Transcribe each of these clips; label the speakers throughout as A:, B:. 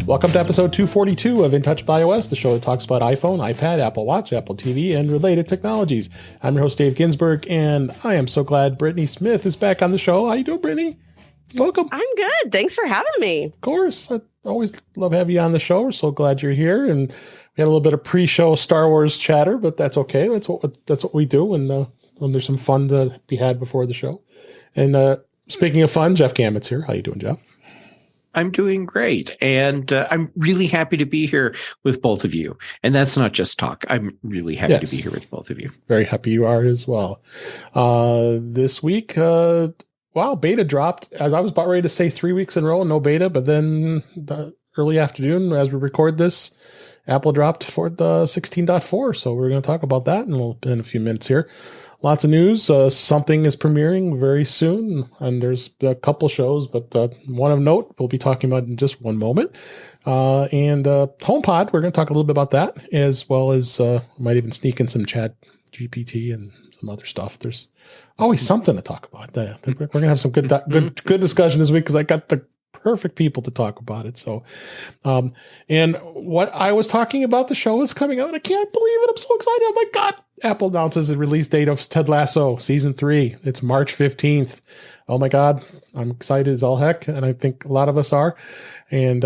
A: Welcome to episode 242 of In Touch with iOS, the show that talks about iPhone, iPad, Apple Watch, Apple TV, and related technologies. I'm your host, Dave Ginsburg, and I am so glad Brittany Smith is back on the show. How you doing, Brittany? Welcome.
B: I'm good. Thanks for having me.
A: Of course. I always love having you on the show. We're so glad you're here. And we had a little bit of pre-show Star Wars chatter, but that's okay. That's what we do when there's some fun to be had before the show. And speaking of fun, Jeff Gamet's here. How you doing, Jeff?
C: I'm doing great, and I'm really happy to be here with both of you. And that's not just talk. I'm really happy to be here with both of you.
A: Very happy you are as well. This week, beta dropped. As I was about ready to say 3 weeks in a row, no beta, but then the early afternoon, as we record this, Apple dropped for the 16.4. So we're going to talk about that in a few minutes here. Lots of news. Something is premiering very soon, and there's a couple shows, but one of note we'll be talking about in just one moment. And HomePod, we're going to talk a little bit about that, as well as might even sneak in some ChatGPT and some other stuff. There's always something to talk about. We're going to have some good discussion this week because I got the perfect people to talk about it. So, and what I was talking about, the show is coming out, and I can't believe it. I'm so excited. Oh my God. Apple announces the release date of Ted Lasso season 3. It's March 15th. Oh my God. I'm excited as all heck. And I think a lot of us are. And,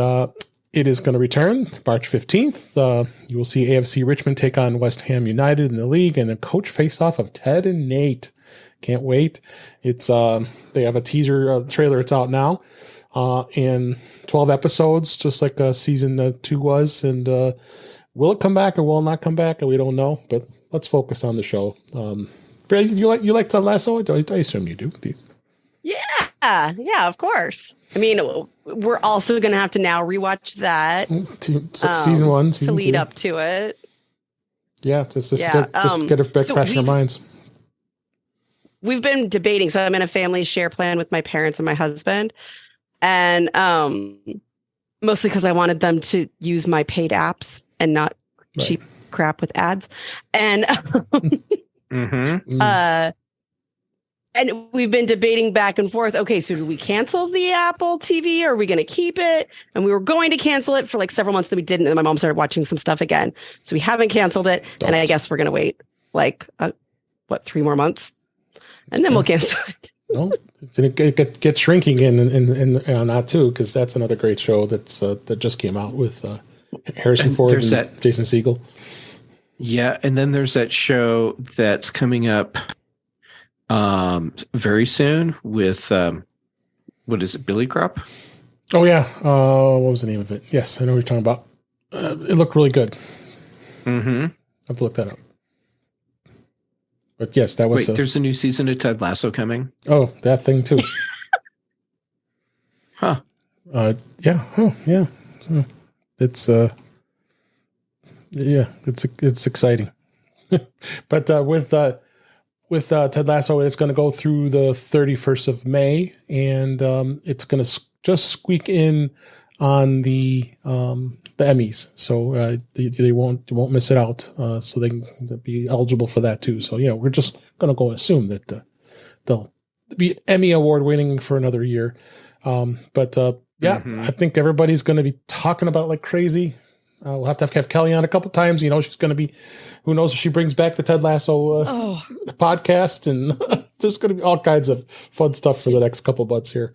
A: it is going to return March 15th. You will see AFC Richmond take on West Ham United in the league and a coach face-off of Ted and Nate. Can't wait. It's, they have a teaser trailer. It's out now. And 12 episodes, just like season 2 was. And will it come back or will it not come back? We don't know, but let's focus on the show. Brad, you like Ted Lasso? I assume you do.
B: Yeah, of course. I mean, we're also going to have to now rewatch that
A: season 1
B: to lead
A: 2.
B: up to it.
A: Yeah, just get it back fresh in our minds.
B: We've been debating. So I'm in a family share plan with my parents and my husband. And mostly because I wanted them to use my paid apps and not cheap crap with ads. And and we've been debating back and forth. Okay, so do we cancel the Apple TV or are we going to keep it? And we were going to cancel it for like several months, then we didn't. And my mom started watching some stuff again. So we haven't canceled it. And I guess we're going to wait like 3 more months and then we'll cancel it.
A: Well, it gets shrinking in that too, because that's another great show that just came out with Harrison Ford and Jason Segel.
C: Yeah, and then there's that show that's coming up very soon with what is it, Billy Crupp?
A: Oh yeah, what was the name of it? Yes, I know what you're talking about. It looked really good.
C: Mm-hmm.
A: I have to look that up. But yes, that was.
C: Wait, there's a new season of Ted Lasso coming.
A: Oh, that thing too.
C: Huh.
A: Yeah. Oh, yeah. It's it's exciting. But with Ted Lasso, it's going to go through the 31st of May, and it's going to just squeak in on the Emmys, so they won't miss it out. So they can be eligible for that too. So we're just going to go assume that they'll be Emmy award winning for another year. I think everybody's going to be talking about it like crazy. We'll have Kelly on a couple times. She's going to be. Who knows if she brings back the Ted Lasso podcast, and there's going to be all kinds of fun stuff for the next couple months here.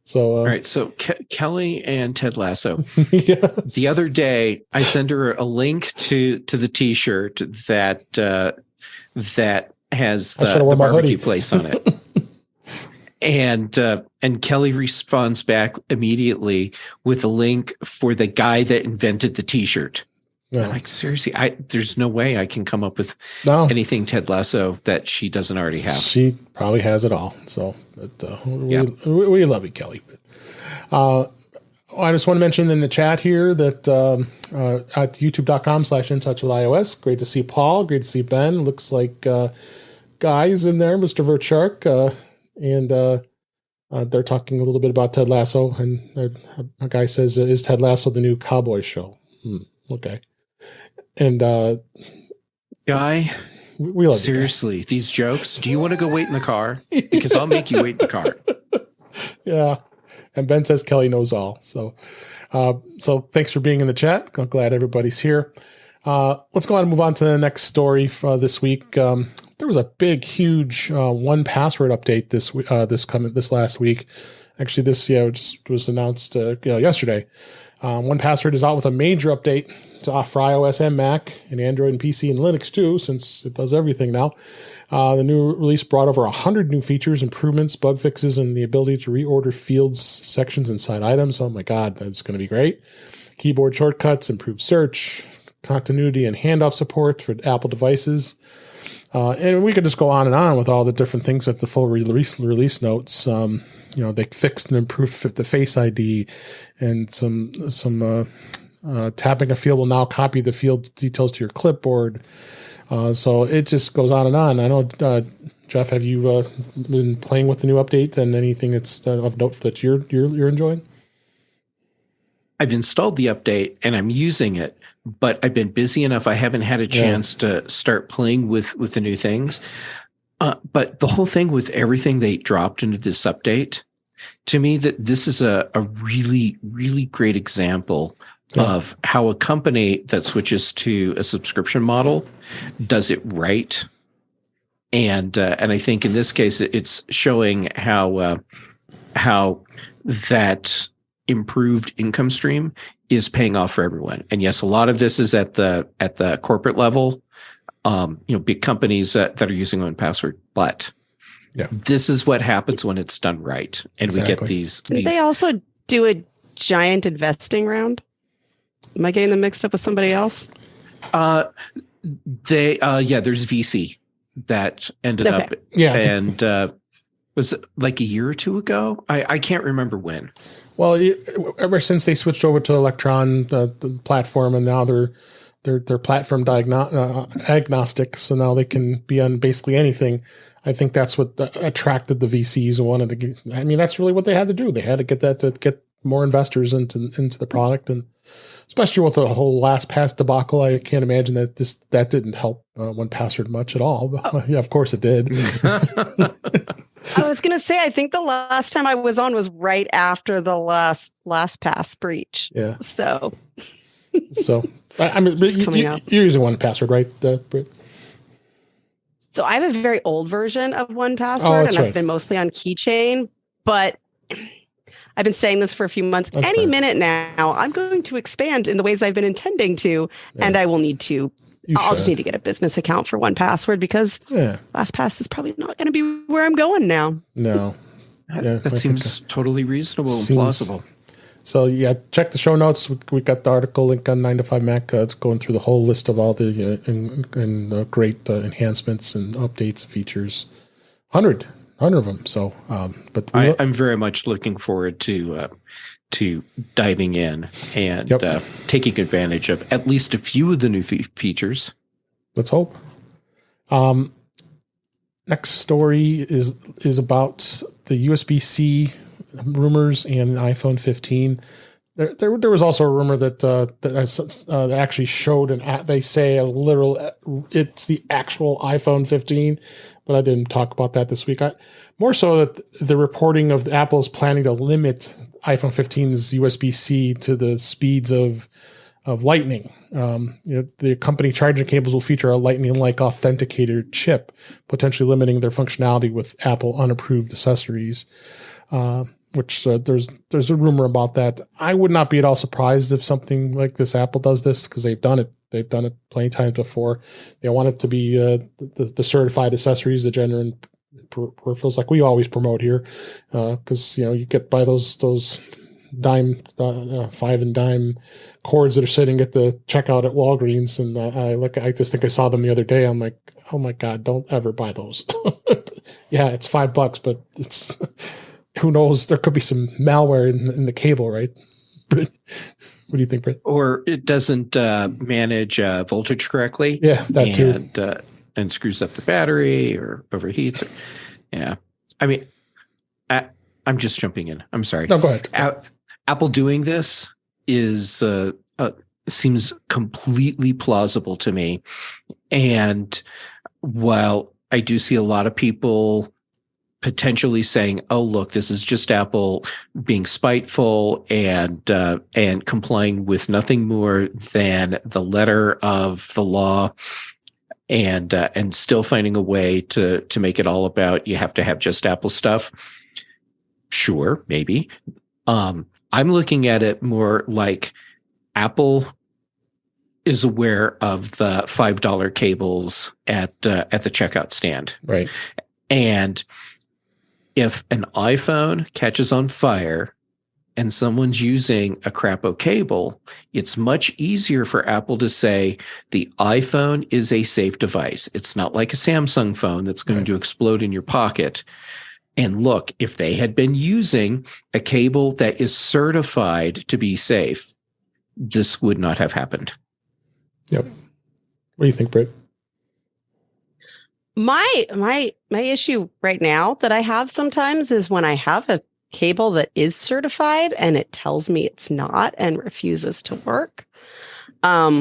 A: So,
C: all right. So Kelly and Ted Lasso.
A: Yes.
C: The other day, I sent her a link to the T-shirt that has the barbecue place on it, and Kelly responds back immediately with a link for the guy that invented the T-shirt. Yeah. I'm like, seriously, there's no way I can come up with anything Ted Lasso that she doesn't already have.
A: She probably has it all. So, we love you, Kelly. I just want to mention in the chat here that at youtube.com/intouchwithios, great to see Paul, great to see Ben. Looks like Guy's in there, Mr. Verchark, and they're talking a little bit about Ted Lasso. And a guy says, is Ted Lasso the new cowboy show? Okay. And
C: Guy,
A: we love
C: seriously, these jokes. Do you want to go wait in the car? Because I'll make you wait in the car.
A: Yeah. And Ben says Kelly knows all. So So thanks for being in the chat. I'm glad everybody's here. Let's go on and move on to the next story for this week. There was a big, huge 1Password update this last week. Actually, this just was announced yesterday. 1Password is out with a major update for iOS and Mac and Android and PC and Linux too, since it does everything now. The new release brought over 100 new features, improvements, bug fixes, and the ability to reorder fields, sections inside items. Oh my God, that's going to be great. Keyboard shortcuts, improved search, continuity and handoff support for Apple devices. And we could just go on with all the different things at the full release notes. They fixed and improved the Face ID, and some tapping a field will now copy the field details to your clipboard. So it just goes on and on. I know, Jeff, have you been playing with the new update and anything that's of note that you're enjoying?
C: I've installed the update and I'm using it, but I've been busy enough. I haven't had a chance to start playing with the new things. But the whole thing with everything they dropped into this update, to me, that this is a really, really great example of how a company that switches to a subscription model does it right. And I think in this case, it's showing how that improved income stream is paying off for everyone. And yes, a lot of this is at the corporate level, big companies that are using 1Password, but this is what happens when it's done right. And we get these.
B: Did they also do a giant investing round? Am I getting them mixed up with somebody else?
C: There's VC that ended up. Yeah. And was it like a year or two ago? I can't remember when.
A: Well, ever since they switched over to Electron, the platform, and now they're platform agnostic, so now they can be on basically anything. I think that's what attracted the VCs and wanted to get. I mean, that's really what they had to do. They had to get that to get more investors into the product, and especially with the whole LastPass debacle, I can't imagine that didn't help 1Password much at all. But, yeah, of course it did.
B: I was going to say, I think the last time I was on was right after the LastPass breach.
A: Yeah.
B: So
A: I mean, you're using 1Password, right, Britt?
B: So I have a very old version of 1Password, and I've been mostly on Keychain, but I've been saying this for a few months. Any minute now, I'm going to expand in the ways I've been intending to, and I will need to. I'll just need to get a business account for 1Password because LastPass is probably not going to be where I'm going now.
A: No.
C: That seems totally reasonable and plausible.
A: So, check the show notes. We got the article link on 9to5Mac. It's going through the whole list of all the great enhancements and updates and features. 100 of them. So, but
C: I'm very much looking forward to diving in and taking advantage of at least a few of the new features.
A: Let's hope. Next story is about the USB-C rumors and iPhone 15. There was also a rumor that actually showed they say it's the actual iPhone 15, but I didn't talk about that this week. More so that the reporting of Apple's planning to limit iPhone 15's USB-C to the speeds of Lightning. The company charging cables will feature a Lightning-like authenticator chip, potentially limiting their functionality with Apple unapproved accessories. Which there's a rumor about that. I would not be at all surprised if something like this Apple does this, because they've done it. They've done it plenty of times before. They want it to be the certified accessories, the genuine peripherals, like we always promote here, because you get by those dime 5 and dime cords that are sitting at the checkout at Walgreens, and I just think I saw them the other day. I'm like, oh my God, don't ever buy those. Yeah, it's $5, but it's. Who knows? There could be some malware in the cable, right? What do you think, Britt?
C: Or it doesn't manage voltage correctly.
A: Yeah, that too.
C: And screws up the battery or overheats. I mean, I'm just jumping in. I'm sorry.
A: No, go ahead.
C: Apple doing this seems completely plausible to me. And while I do see a lot of people potentially saying, "Oh, look, this is just Apple being spiteful and complying with nothing more than the letter of the law, and still finding a way to make it all about you have to have just Apple stuff." Sure, maybe. I'm looking at it more like Apple is aware of the $5 cables at the checkout stand,
A: right?
C: And if an iPhone catches on fire and someone's using a crapo cable, it's much easier for Apple to say the iPhone is a safe device. It's not like a Samsung phone that's going to explode in your pocket. And look, if they had been using a cable that is certified to be safe, this would not have happened.
A: Yep. What do you think, Britt?
B: My issue right now that I have sometimes is when I have a cable that is certified and it tells me it's not and refuses to work,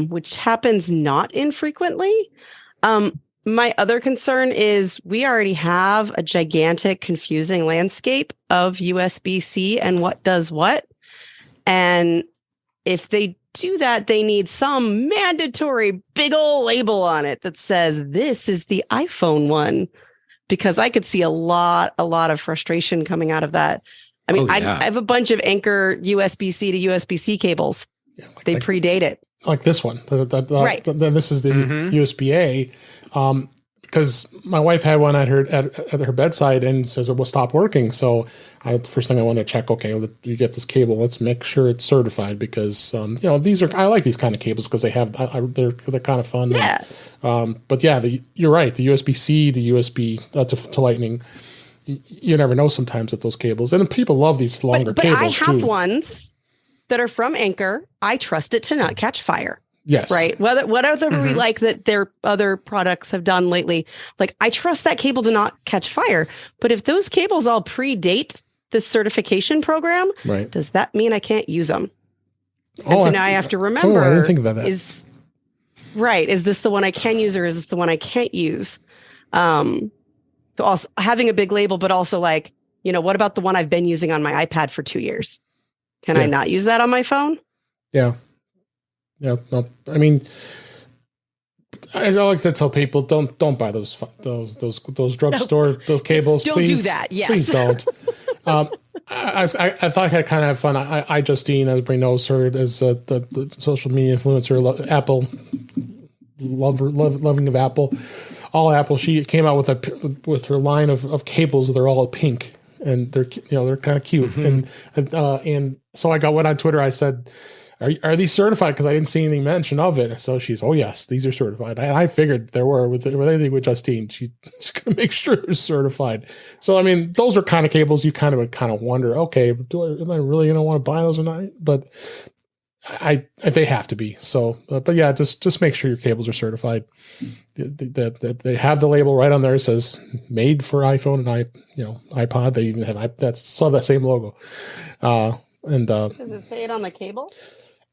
B: which happens not infrequently. My other concern is we already have a gigantic, confusing landscape of USB-C and what does what. And if they do that, they need some mandatory big old label on it that says this is the iPhone one, because I could see a lot of frustration coming out of that. I mean, I have a bunch of Anchor USB-C to USB-C cables. Yeah, they predate it.
A: Like this one.
B: Right.
A: Then this is the USB-A. Because my wife had one at her bedside and says it will stop working. So the first thing I want to check, okay, you get this cable. Let's make sure it's certified because I like these kind of cables because they have they're kind of fun.
B: Yeah.
A: But yeah, you're right. The USB-C, the USB to Lightning. You never know sometimes with those cables, and people love these longer cables too.
B: But I have ones that are from Anchor. I trust it to not catch fire.
A: Yes.
B: Right. Whatever we like that their other products have done lately, like I trust that cable to not catch fire. But if those cables all predate this certification program,
A: right,
B: does that mean I can't use them? And so now I have to remember.
A: I didn't think about that.
B: Is this the one I can use or is this the one I can't use? So also having a big label, but also like, what about the one I've been using on my iPad for 2 years? Can I not use that on my phone?
A: Yeah. Yeah, no. I mean, I like to tell people don't buy those drugstore those cables.
B: Don't
A: please,
B: do that. Yes,
A: please don't. I thought I had kind of have fun. I Justine, everybody knows her as the social media influencer, Apple loving of Apple, all Apple. She came out with her line of cables. They're all pink and they're kind of cute. And so I went on Twitter. I said, Are these certified? Because I didn't see anything mention of it. So she's, oh yes, these are certified. I figured there were with anything with Justine. She's gonna make sure they're certified. So I mean, those are kind of cables you kind of wonder, okay, am I really gonna want to buy those or not? But they have to be. So, but yeah, just make sure your cables are certified. That they have the label right on there. It says made for iPhone and iPod. They even have that same logo. Does
B: it say it on the cable?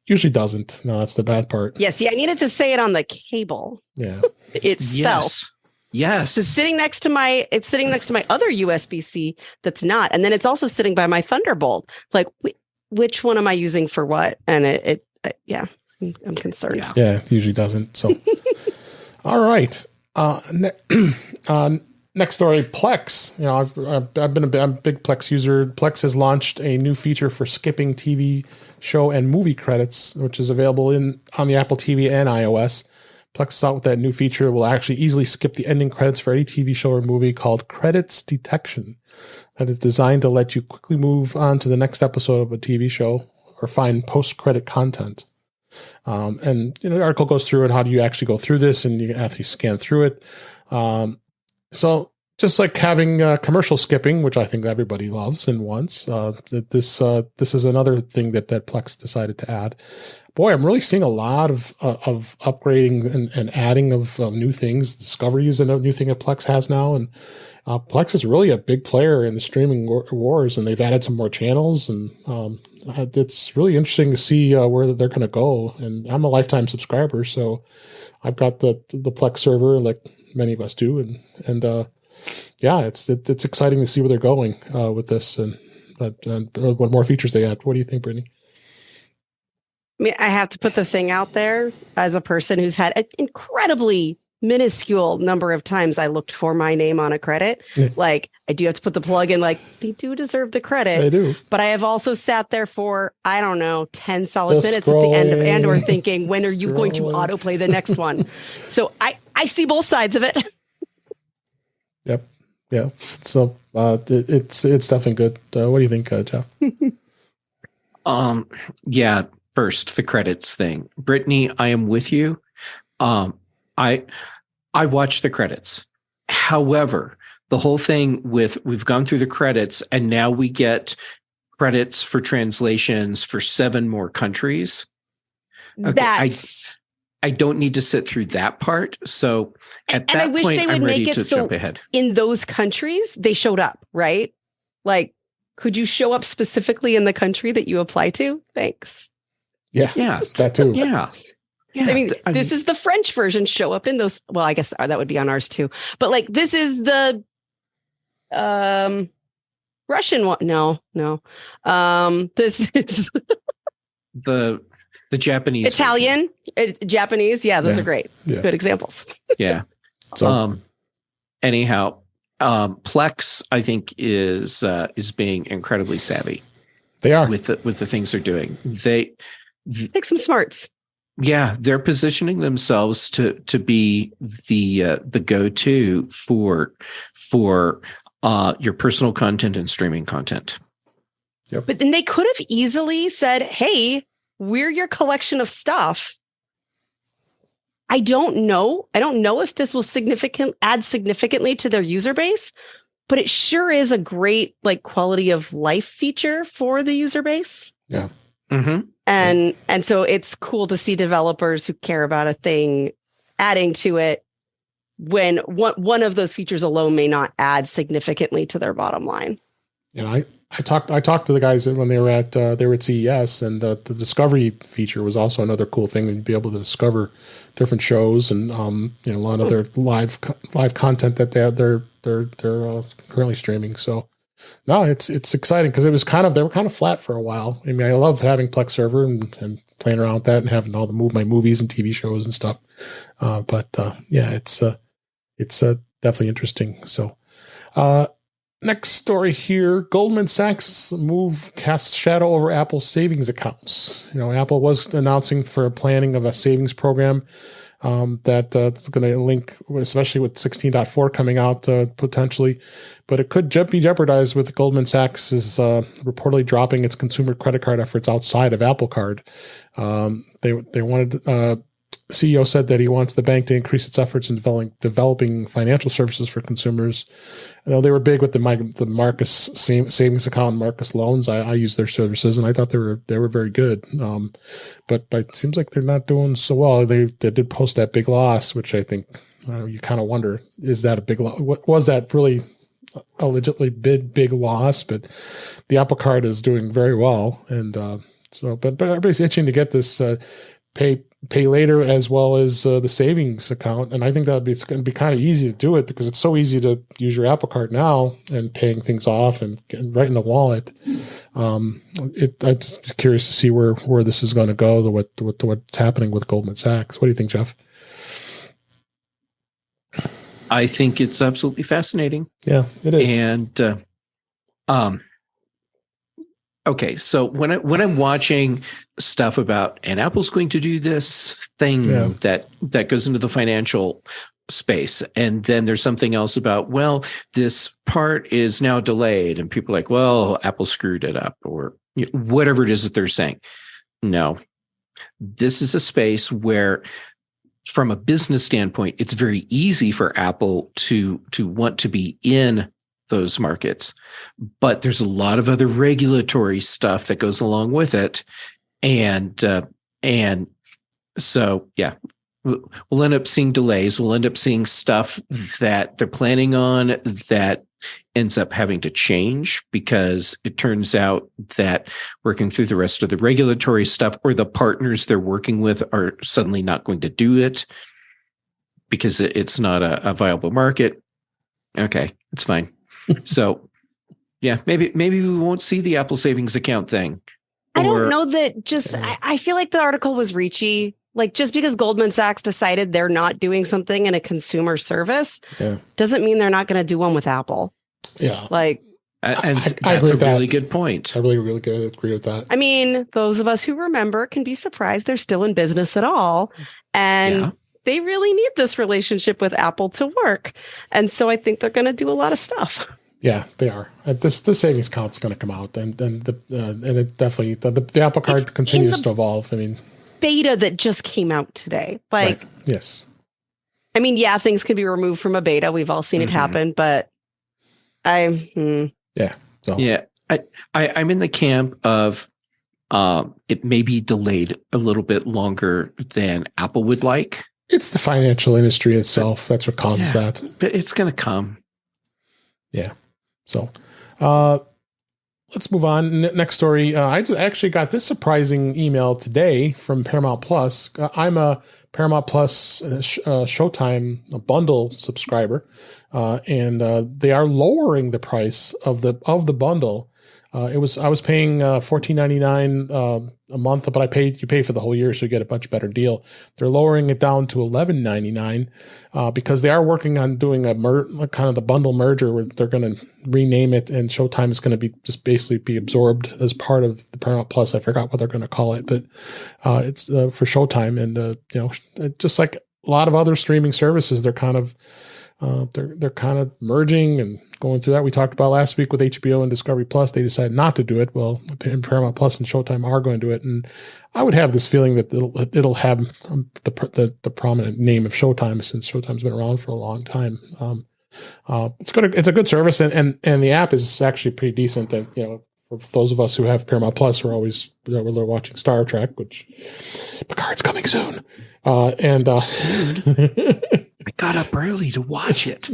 A: Usually doesn't. No, that's the bad part.
B: Yes. Yeah. I needed to say it on the cable.
A: Yeah.
B: Itself.
C: Yes.
B: So it's sitting next to my other USB-C that's not. And then it's also sitting by my Thunderbolt. Like, which one am I using for what? And I'm concerned.
A: Yeah. It usually doesn't. So, all right. Next story, Plex. I've been a big Plex user. Plex has launched a new feature for skipping TV show and movie credits, which is available on the Apple TV and iOS. Plex is out with that new feature. It will actually easily skip the ending credits for any TV show or movie called Credits Detection. That is designed to let you quickly move on to the next episode of a TV show or find post-credit content. The article goes through and how do you actually go through this, and you have to scan through it. So just like having commercial skipping, which I think everybody loves and wants, this is another thing that Plex decided to add. Boy, I'm really seeing a lot of upgrading and adding of new things. Discovery is a new thing that Plex has now, and Plex is really a big player in the streaming wars, and they've added some more channels, and it's really interesting to see where they're going to go. And I'm a lifetime subscriber, so I've got the Plex server like many of us do, and yeah, it's exciting to see where they're going with this and what more features they add. What do you think, Brittany?
B: I mean, I have to put the thing out there as a person who's had an incredibly minuscule number of times I looked for my name on a credit. Like, I do have to put the plug in, like, they do deserve the credit.
A: They do.
B: But I have also sat there for, I don't know, 10 solid minutes at the end of and/or thinking, when are you going to autoplay the next one? So I see both sides of it.
A: Yep. Yeah. So it's definitely good. What do you think, Jeff?
C: Yeah. First, the credits thing. Brittany, I am with you. I watch the credits. However, the whole thing with we've gone through the credits and now we get credits for translations for 7 more countries. Okay, I don't need to sit through that part. So at that point, I'm ready to jump ahead.
B: In those countries, they showed up, right? Like, could you show up specifically in the country that you apply to? Thanks.
C: Yeah,
A: that too.
C: Yeah.
B: I mean, this is the French version. Show up in those. Well, I guess that would be on ours too. But like, this is the Russian one. No. This is
C: the Japanese,
B: Italian, Japanese. Yeah, those are great.
A: Yeah.
B: Good examples.
C: Yeah. So, anyhow, Plex, I think, is being incredibly savvy.
A: They are
C: with the things they're doing.
B: Take some smarts.
C: Yeah, they're positioning themselves to be the go-to for your personal content and streaming content.
A: Yep.
B: But then they could have easily said, "Hey, we're your collection of stuff." I don't know if this will add significantly to their user base, but it sure is a great like quality of life feature for the user base.
A: Yeah.
C: Mm-hmm.
B: And so it's cool to see developers who care about a thing adding to it when one of those features alone may not add significantly to their bottom line.
A: Yeah, I talked to the guys when they were at CES, and the discovery feature was also another cool thing to be able to discover different shows and a lot of their live content that they're currently streaming. So no, it's exciting because they were kind of flat for a while. I mean, I love having Plex server and playing around with that and having all my movies and TV shows and stuff. But it's definitely interesting. So, next story here: Goldman Sachs move casts shadow over Apple's savings accounts. Apple was announcing for a planning of a savings program that's going to link, especially with 16.4 coming out potentially, but it could be jeopardized with Goldman Sachs is reportedly dropping its consumer credit card efforts outside of Apple Card. They wanted. CEO said that he wants the bank to increase its efforts in developing financial services for consumers. They were big with the Marcus savings account and Marcus loans. I use their services, and I thought they were very good. But it seems like they're not doing so well. They did post that big loss, which I think you kind of wonder, is that a big loss? Was that really a legitimately big loss? But the Apple Card is doing very well, and but everybody's itching to get this pay later as well as the savings account, and I think it's going to be kind of easy to do it because it's so easy to use your Apple Card now and paying things off and getting right in the wallet. I'm just curious to see where this is going to go. What's happening with Goldman Sachs? What do you think, Jeff?
C: I think it's absolutely fascinating.
A: Yeah, it is.
C: And okay, so when I'm watching stuff about, and Apple's going to do this thing that goes into the financial space, and then there's something else about, well, this part is now delayed, and people are like, well, Apple screwed it up, or whatever it is that they're saying. No, this is a space where, from a business standpoint, it's very easy for Apple to want to be in those markets, but there's a lot of other regulatory stuff that goes along with it, and so we'll end up seeing delays. We'll end up seeing stuff that they're planning on that ends up having to change because it turns out that working through the rest of the regulatory stuff or the partners they're working with are suddenly not going to do it because it's not a viable market. Okay, it's fine. So, yeah, maybe we won't see the Apple savings account thing.
B: I don't know that. Just I feel like the article was reachy. Like, just because Goldman Sachs decided they're not doing something in a consumer service doesn't mean they're not going to do one with Apple.
A: Yeah,
B: like,
C: and that's a really good point.
A: I really agree with that.
B: I mean, those of us who remember can be surprised they're still in business at all, and they really need this relationship with Apple to work. And so I think they're going to do a lot of stuff.
A: Yeah, they are. The savings account's going to come out, and it definitely the Apple Card continues to evolve. I mean,
B: beta that just came out today. Like,
A: right. Yes.
B: I mean, yeah, things can be removed from a beta. We've all seen it happen, but
A: yeah. So
C: yeah, I'm in the camp of it may be delayed a little bit longer than Apple would like.
A: It's the financial industry itself. That's what causes that.
C: But it's going to come.
A: Yeah. So, let's move on. Next story. I actually got this surprising email today from Paramount Plus. I'm a Paramount Plus Showtime bundle subscriber, and they are lowering the price of the bundle. I was paying $14.99 a month, but you pay for the whole year, so you get a much better deal. They're lowering it down to $11.99 because they are working on doing a kind of the bundle merger where they're going to rename it, and Showtime is going to be just basically be absorbed as part of the Paramount Plus. I forgot what they're going to call it, but it's for Showtime, and just like a lot of other streaming services, they're kind of merging and going through that. We talked about last week with HBO and Discovery Plus. They decided not to do it. Well, Paramount Plus and Showtime are going to do it, and I would have this feeling that it'll have the prominent name of Showtime, since Showtime's been around for a long time. It's a good service, and the app is actually pretty decent. And for those of us who have Paramount Plus, we're always we're watching Star Trek, which Picard's coming soon,
C: soon. I got up early to watch it.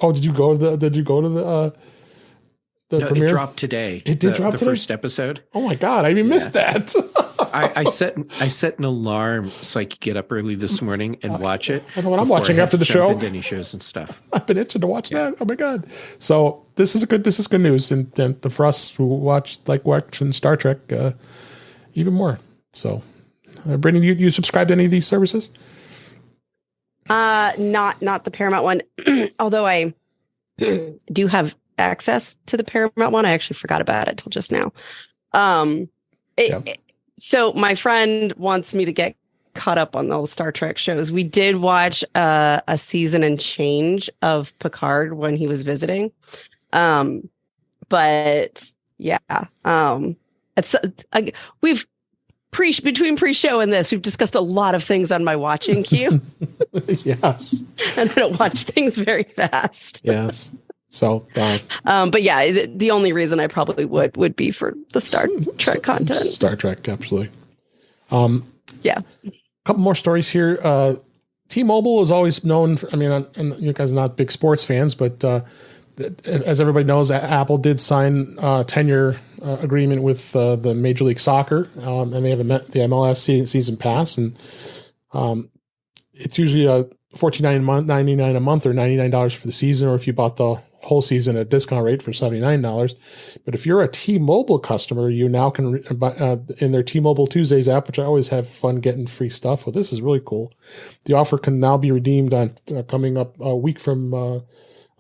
A: Oh, did you go to the premiere?
C: It dropped today.
A: It did drop
C: the
A: today?
C: First episode.
A: Oh my God, I even missed that.
C: I set an alarm so I could get up early this morning and watch it.
A: I know what I'm watching after the show.
C: Any shows and stuff.
A: I've been itching to watch that. Oh my God! So this is good news, and for us who like watching Star Trek, even more. So, Brittany, you subscribe to any of these services?
B: Not the Paramount one. Although I do have access to the Paramount one. I actually forgot about it till just now. So my friend wants me to get caught up on all the Star Trek shows. We did watch a season and change of Picard when he was visiting. But yeah, we've between pre-show and this, we've discussed a lot of things on my watching queue.
A: Yes.
B: And I don't watch things very fast.
A: Yes. So,
B: but yeah, the only reason I probably would be for the Star Trek content.
A: Star Trek, absolutely.
B: Yeah.
A: A couple more stories here. T-Mobile is always known for, you guys are not big sports fans, but as everybody knows, Apple did sign a 10-year agreement with the Major League Soccer, and they have the MLS season pass, and it's usually $14.99 a month, or $99 for the season, or if you bought the whole season at a discount rate for $79. But if you're a T-Mobile customer, you now can in their T-Mobile Tuesdays app, which I always have fun getting free stuff. Well, this is really cool. The offer can now be redeemed on coming up a week from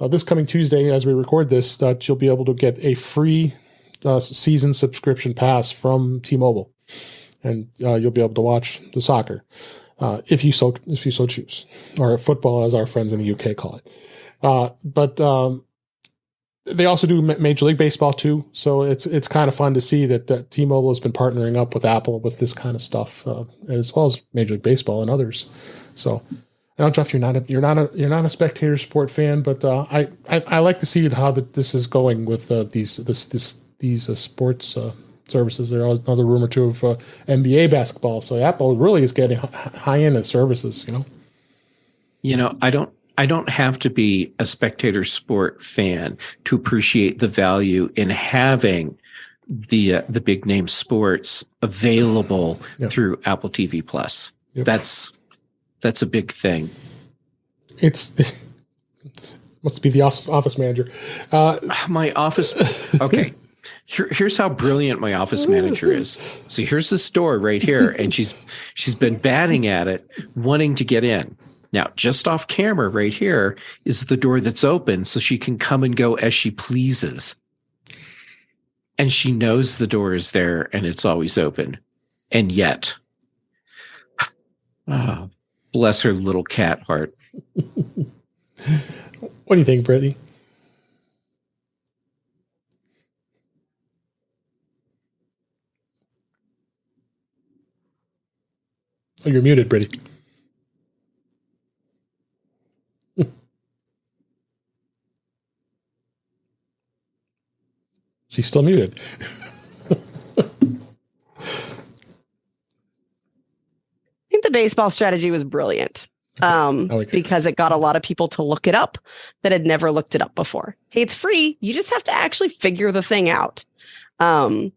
A: this coming Tuesday, as we record this, that you'll be able to get a free season subscription pass from T-Mobile, and you'll be able to watch the soccer if you so choose, or football, as our friends in the UK call it. But they also do Major League Baseball too, so it's kind of fun to see that T-Mobile has been partnering up with Apple with this kind of stuff, as well as Major League Baseball and others. So. I don't know, Jeff, you're not a spectator sport fan, but I like to see how this is going with these sports services. There are another rumor too of NBA basketball. So Apple really is getting high end services.
C: I don't have to be a spectator sport fan to appreciate the value in having the big name sports available through Apple TV Plus. Yep. That's a big thing.
A: It's Must be the office manager.
C: My office. Okay. Here's how brilliant my office manager is. See, here's the store right here, and she's been batting at it, wanting to get in. Now, just off camera right here is the door that's open, so she can come and go as she pleases. And she knows the door is there, and it's always open. And yet, bless her little cat heart.
A: What do you think, Brittany? Oh, you're muted, Brittany. She's still muted.
B: I think the baseball strategy was brilliant because it got a lot of people to look it up that had never looked it up before. Hey, it's free. You just have to actually figure the thing out. And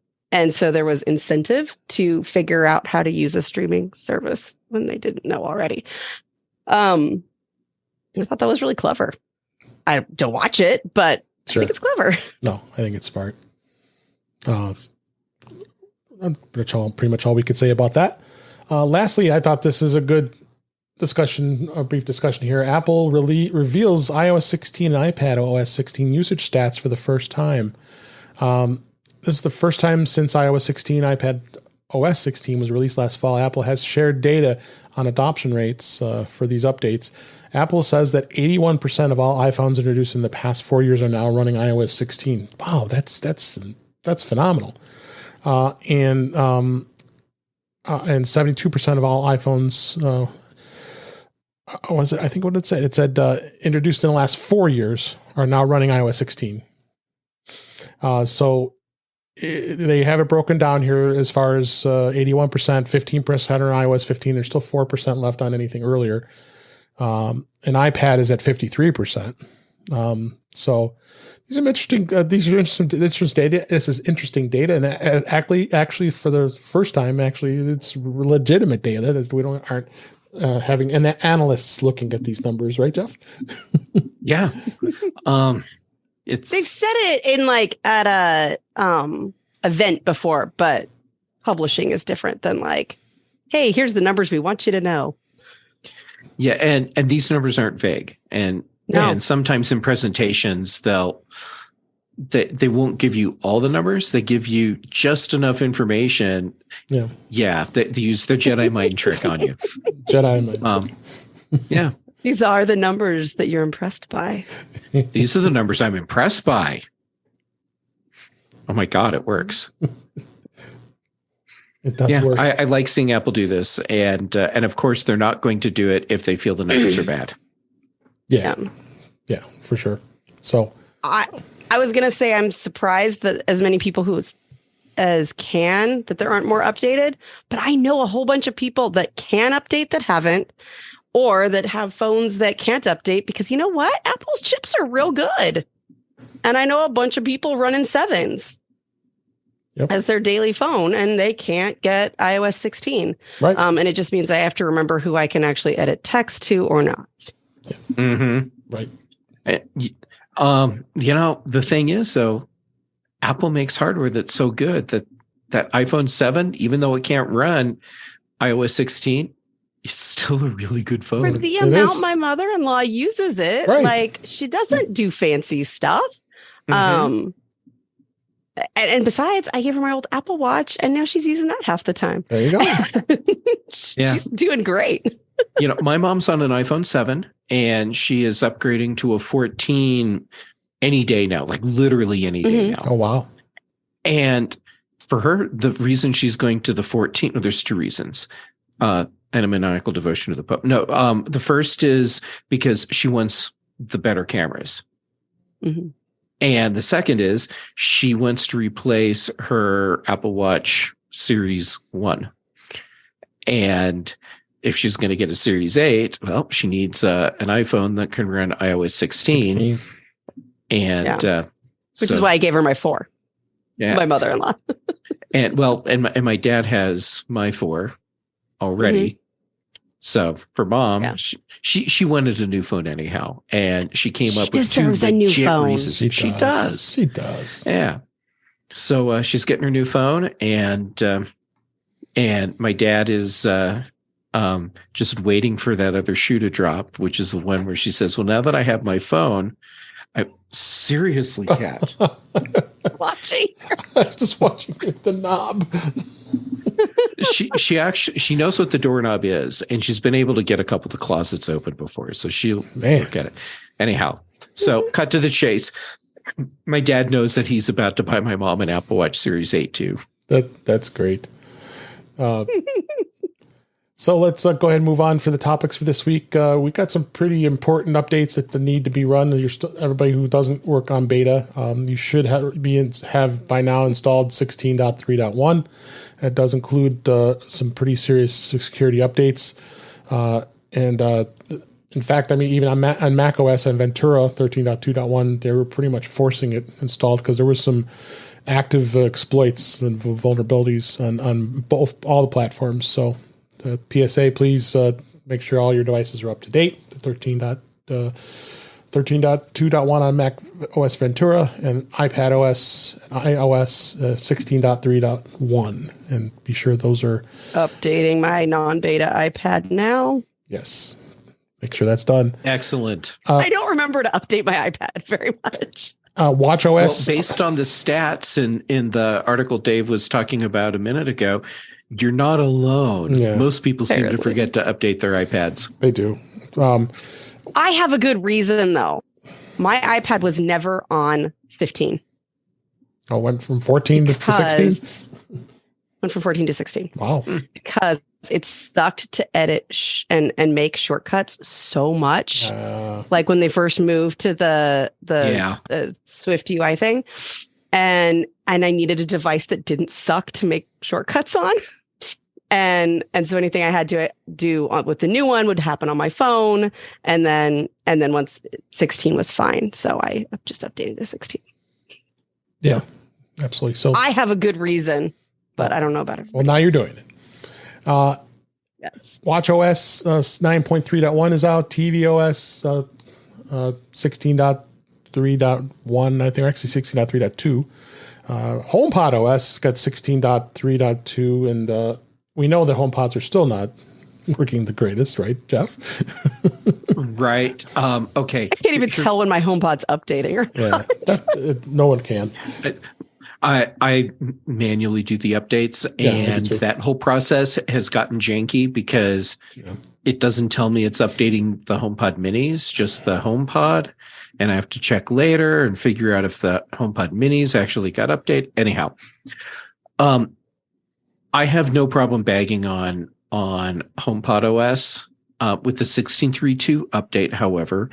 B: so there was incentive to figure out how to use a streaming service when they didn't know already. I thought that was really clever. I don't watch it, but sure. I think it's clever.
A: No, I think it's smart. Pretty much all we could say about that. Lastly, I thought this is a good discussion, a brief discussion here. Apple reveals iOS 16 and iPad OS 16 usage stats for the first time. This is the first time since iOS 16, iPad OS 16 was released last fall. Apple has shared data on adoption rates for these updates. Apple says that 81% of all iPhones introduced in the past 4 years are now running iOS 16. Wow, that's phenomenal. And 72% of all iPhones, what is it? I think what it said. It said introduced in the last 4 years are now running iOS 16. So they have it broken down here as far as 81%, 15% on iOS 15. There's still 4% left on anything earlier. And iPad is at 53%. So these are interesting. Interesting data. This is interesting data, and actually, for the first time, it's legitimate data. That we aren't having analysts looking at these numbers, right, Jeff?
C: Yeah.
B: They've said it in at a event before, but publishing is different than hey, here's the numbers we want you to know.
C: Yeah, and these numbers aren't vague, and sometimes in presentations they won't give you all the numbers. They give you just enough information. Yeah. They use their Jedi mind trick on you.
A: Jedi mind.
C: Yeah.
B: These are the numbers that you're impressed by.
C: These are the numbers I'm impressed by. Oh my God, it works.
A: It does work.
C: I like seeing Apple do this, and of course they're not going to do it if they feel the numbers are bad.
A: Yeah, for sure. So
B: I was gonna say I'm surprised that as many people that there aren't more updated, but I know a whole bunch of people that can update that haven't, or that have phones that can't update because you know what? Apple's chips are real good. And I know a bunch of people running 7s as their daily phone, and they can't get iOS 16.
A: Right.
B: And it just means I have to remember who I can actually edit text to or not.
A: Yeah.
C: Mm-hmm.
A: Right.
C: The thing is, though, Apple makes hardware that's so good that iPhone 7, even though it can't run iOS 16, is still a really good phone.
B: For the amount my mother-in-law uses it,
A: right.
B: She doesn't do fancy stuff.
C: Mm-hmm.
B: And besides, I gave her my old Apple Watch, and now she's using that half the time.
A: There you go.
B: She's doing great.
C: My mom's on an iPhone 7, and she is upgrading to a 14 any day now, literally any day now.
A: Oh, wow.
C: And for her, the reason she's going to the 14, there's two reasons. And a maniacal devotion to the Pope. No, the first is because she wants the better cameras.
B: Mm-hmm.
C: And the second is she wants to replace her Apple Watch Series 1. And if she's going to get a Series 8, well, she needs an iPhone that can run iOS 16. And
B: which is why I gave her my 4.
C: Yeah.
B: My mother-in-law.
C: And my dad has my 4 already. So for mom,
B: Yeah.
C: she wanted a new phone anyhow, and she came up with two
B: deserves a new
C: legit
B: phone.
C: reasons. She does.
A: She does.
C: Yeah. So she's getting her new phone, and my dad is just waiting for that other shoe to drop, which is the one where she says, "Well, now that I have my phone, I seriously can't."
B: Watching.
A: I was just watching the knob.
C: She knows what the doorknob is, and she's been able to get a couple of the closets open before, so she'll look at it. Anyhow, so cut to the chase. My dad knows that he's about to buy my mom an Apple Watch Series 8 too.
A: That's great. So let's go ahead and move on for the topics for this week. We got some pretty important updates that need to be run. Everybody who doesn't work on beta, you should have by now installed 16.3.1. That does include some pretty serious security updates. In fact, I mean, even on Mac OS and Ventura 13.2.1, they were pretty much forcing it installed because there was some active exploits and vulnerabilities on all the platforms. So PSA, please make sure all your devices are up to date. The 13.2.1 on Mac OS Ventura and iPad OS and iOS 16.3.1. And be sure those are
B: updating my non-beta iPad now.
A: Yes. Make sure that's done.
C: Excellent.
B: I don't remember to update my iPad very much.
A: Watch OS.
C: Well, based on the stats in the article Dave was talking about a minute ago, you're not alone. Yeah. Most people seem to forget to update their iPads.
A: They do.
B: I have a good reason, though. My iPad was never on 15.
A: Oh, went from 14 to 16?
B: Went from 14 to 16.
A: Wow.
B: Because it sucked to edit and make shortcuts so much. Like when they first moved to the Swift UI thing. And I needed a device that didn't suck to make shortcuts on. And so anything I had to do with the new one would happen on my phone. And then once 16 was fine. So I just updated to 16.
A: Yeah, absolutely. So
B: I have a good reason, but I don't know about it.
A: Well, now you're doing it.
B: Yes.
A: Watch OS 9.3.1 is out. TV OS 16.3.1, I think, or actually 16.3.2. HomePod OS got 16.3.2, and we know that HomePods are still not working the greatest, right, Jeff?
C: Right. Okay.
B: I can't even tell when my HomePod's updating or not.
A: No one can.
C: I manually do the updates, and that whole process has gotten janky because it doesn't tell me it's updating the HomePod minis, just the HomePod. And I have to check later and figure out if the HomePod minis actually got updated. Anyhow, I have no problem bagging on HomePod OS with the 16.3.2 update. However,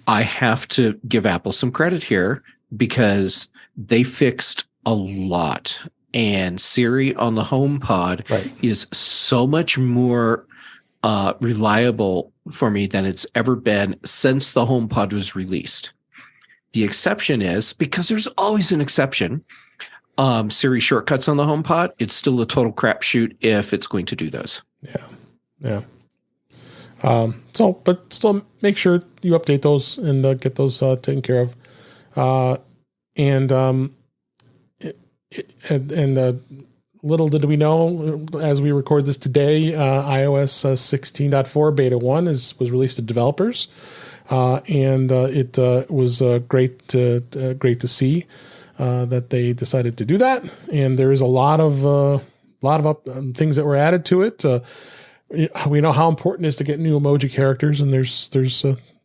C: I have to give Apple some credit here because they fixed a lot. And Siri on the HomePod is so much more reliable for me than it's ever been since the HomePod was released. The exception is, because there's always an exception, Siri shortcuts on the HomePod, it's still a total crapshoot if it's going to do those.
A: Yeah. But still make sure you update those and get those taken care of. Little did we know, as we record this today, iOS 16.4 Beta 1 was released to developers, and it was great to see that they decided to do that. And there is a lot of things that were added to it. We know how important it is to get new emoji characters, and there's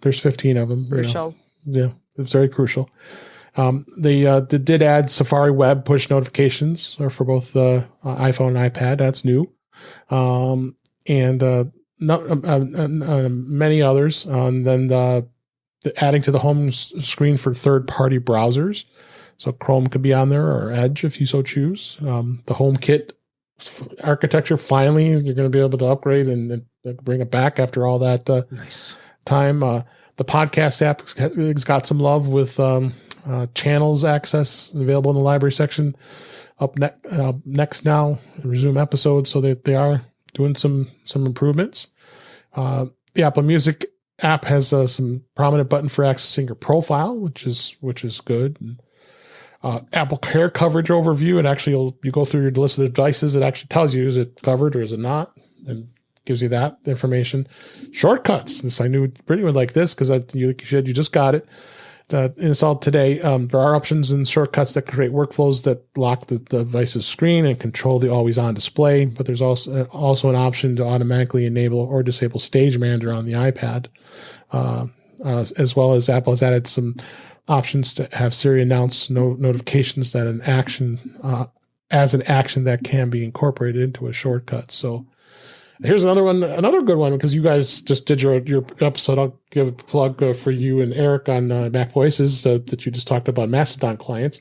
A: 15 of them.
B: Crucial.
A: Yeah, it's very crucial. They did add Safari Web push notifications for both iPhone and iPad. That's new. And many others. And then adding to the home screen for third-party browsers. So Chrome could be on there, or Edge if you so choose. The HomeKit architecture, finally, you're going to be able to upgrade and bring it back after all that time. The podcast app has got some love with channels access available in the library section up next now, resume episodes, so that they are doing some improvements. The Apple Music app has some prominent button for accessing your profile, which is good. And, Apple Care coverage overview, and actually you go through your list of devices. It actually tells you, is it covered or is it not, and gives you that information. Shortcuts. This I knew Brittany would like this because you said you just got it. Installed today. There are options in shortcuts that create workflows that lock the device's screen and control the always-on display. But there's also an option to automatically enable or disable Stage Manager on the iPad, as well as Apple has added some options to have Siri announce notifications that an action that can be incorporated into a shortcut. So here's another good one, because you guys just did your episode. I'll give a plug for you and Eric on Mac Voices that you just talked about Mastodon clients.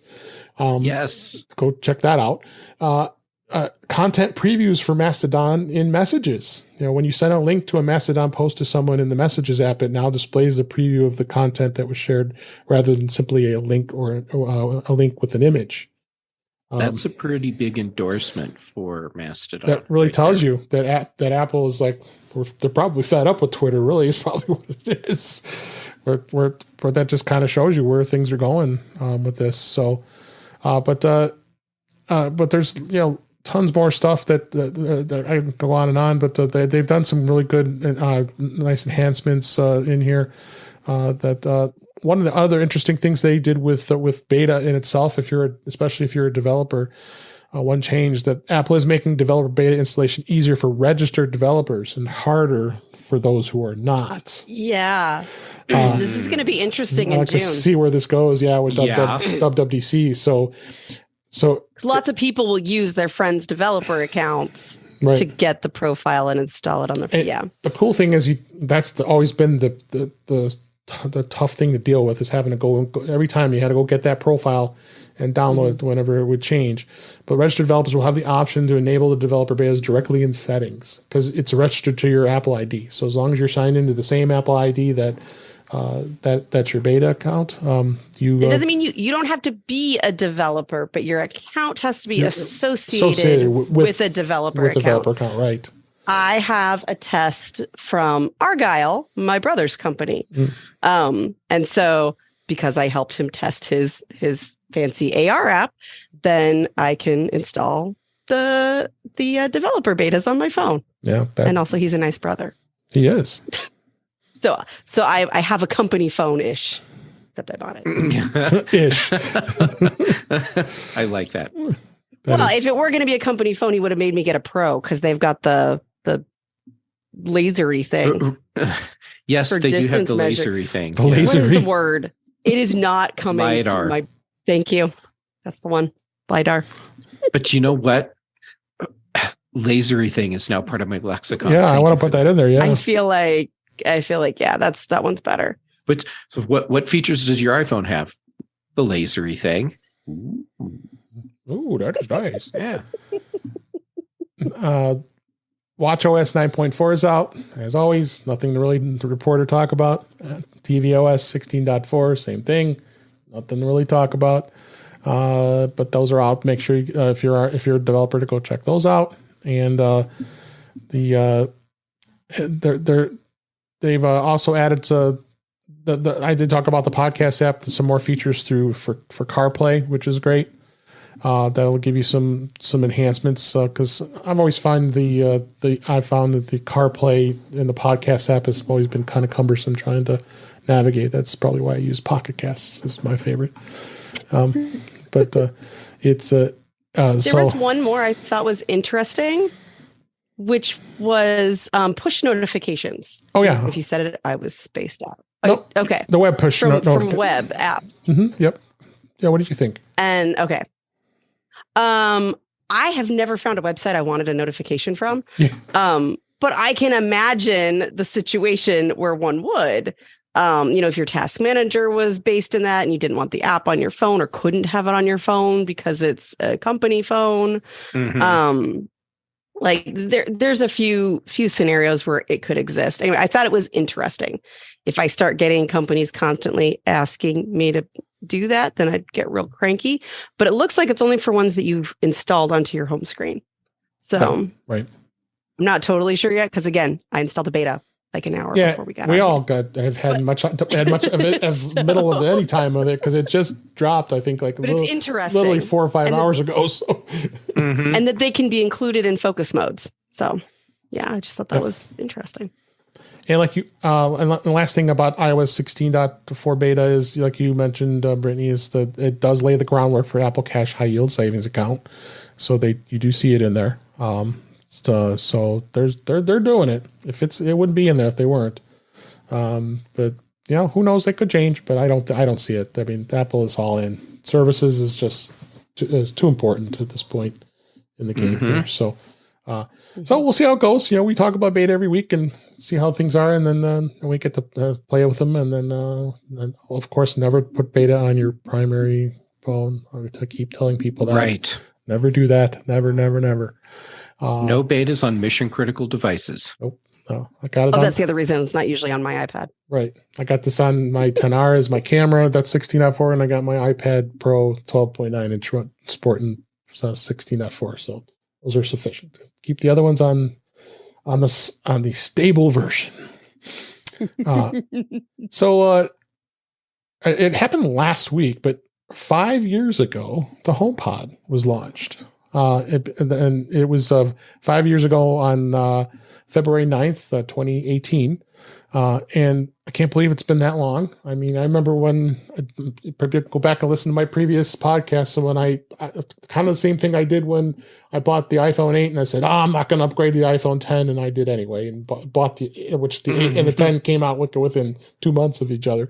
C: Yes.
A: Go check that out. Content previews for Mastodon in Messages. When you send a link to a Mastodon post to someone in the Messages app, it now displays the preview of the content that was shared rather than simply a link or a link with an image.
C: That's a pretty big endorsement for Mastodon.
A: That really tells you that Apple is like, they're probably fed up with Twitter. Really, is probably what it is. Where that just kind of shows you where things are going with this. So, but there's tons more stuff that I can go on and on. But they've done some really good, nice enhancements in here. One of the other interesting things they did with beta in itself, especially if you're a developer, one change that Apple is making developer beta installation easier for registered developers and harder for those who are not.
B: Yeah, this is going to be interesting in June.
A: See where this goes. Yeah, with WWDC. So
B: lots of people will use their friends' developer accounts to get the profile and install it on their. Yeah.
A: The cool thing is that's always been the tough thing to deal with, is having to go every time you had to go get that profile and download it whenever it would change. But registered developers will have the option to enable the developer betas directly in settings, because it's registered to your Apple ID. So as long as you're signed into the same Apple ID that's your beta account, it
B: doesn't mean you don't have to be a developer, but your account has to be associated with a developer account.
A: Right.
B: I have a test from Argyle, my brother's company. And so because I helped him test his fancy AR app, then I can install the developer betas on my phone. Yeah. And also he's a nice brother.
A: He is.
B: So I have a company phone-ish, except I bought it.
A: Ish.
C: I like that.
B: If it were going to be a company phone, he would have made me get a Pro, because they've got the lasery thing.
C: Yes, they do have the lasery thing.
B: What is the word? It is not coming.
C: LiDAR.
B: Thank you. That's the one. LiDAR.
C: But you know what? Lasery thing is now part of my lexicon.
A: Yeah, I want to put that in there. Yeah.
B: I feel like that one's better.
C: But so what features does your iPhone have? The lasery thing.
A: Ooh, that is nice.
C: Yeah.
A: WatchOS 9.4 is out. As always, nothing to really report or talk about. tvOS 16.4, same thing. Nothing to really talk about. But those are out. Make sure if you're a developer to go check those out. And they've also added I did talk about the podcast app. Some more features for CarPlay, which is great. That'll give you some enhancements, because I've always found that the CarPlay in the podcast app has always been kind of cumbersome trying to navigate. That's probably why I use Pocket Casts. Is my favorite. But it's there
B: was one more I thought was interesting, which was push notifications.
A: Oh yeah,
B: if you said it, I was spaced out.
A: Nope.
B: Okay,
A: the web push
B: from web apps.
A: Mm-hmm. Yep. Yeah. What did you think?
B: And okay. I have never found a website I wanted a notification from.
A: Yeah.
B: But I can imagine the situation where one would, if your task manager was based in that and you didn't want the app on your phone or couldn't have it on your phone because it's a company phone. Mm-hmm. There's a few scenarios where it could exist. Anyway, I thought it was interesting. If I start getting companies constantly asking me to do that, then I'd get real cranky. But it looks like it's only for ones that you've installed onto your home screen. So
A: right.
B: I'm not totally sure yet because again, I installed the beta like an hour before we got.
A: We all have had much of it as so, middle of any time of it because it just dropped. I think
B: it's interesting,
A: literally 4 or 5 hours ago. So,
B: and that they can be included in focus modes. So, yeah, I just thought that was interesting.
A: And like you, and the last thing about iOS 16.4 beta is, like you mentioned, Brittany, is that it does lay the groundwork for Apple Cash high yield savings account. So you do see it in there. So they're doing it. It wouldn't be in there if they weren't. But who knows? They could change, but I don't see it. I mean, Apple is all in. Services is just too important at this point in the game here. So we'll see how it goes. We talk about beta every week and see how things are, and then we get to play with them, and then of course never put beta on your primary phone. To keep telling people that.
C: Right.
A: Never do that. Never.
C: No betas on mission critical devices.
A: Nope. No, I got it.
B: That's the other reason it's not usually on my iPad.
A: Right. I got this on my 10R as my camera. That's 16.4, and I got my iPad Pro 12.9 inch sporting 16.4. So those are sufficient. Keep the other ones on the stable version. So it happened last week, but 5 years ago, the HomePod was launched. It was 5 years ago on February 9th, 2018. And I can't believe it's been that long. I mean, I remember when I go back and listen to my previous podcast. So when I kind of the same thing I did when I bought the iPhone 8 and I said, I'm not going to upgrade to the iPhone 10. And I did anyway, and bought the 8 and the 10 came out within 2 months of each other.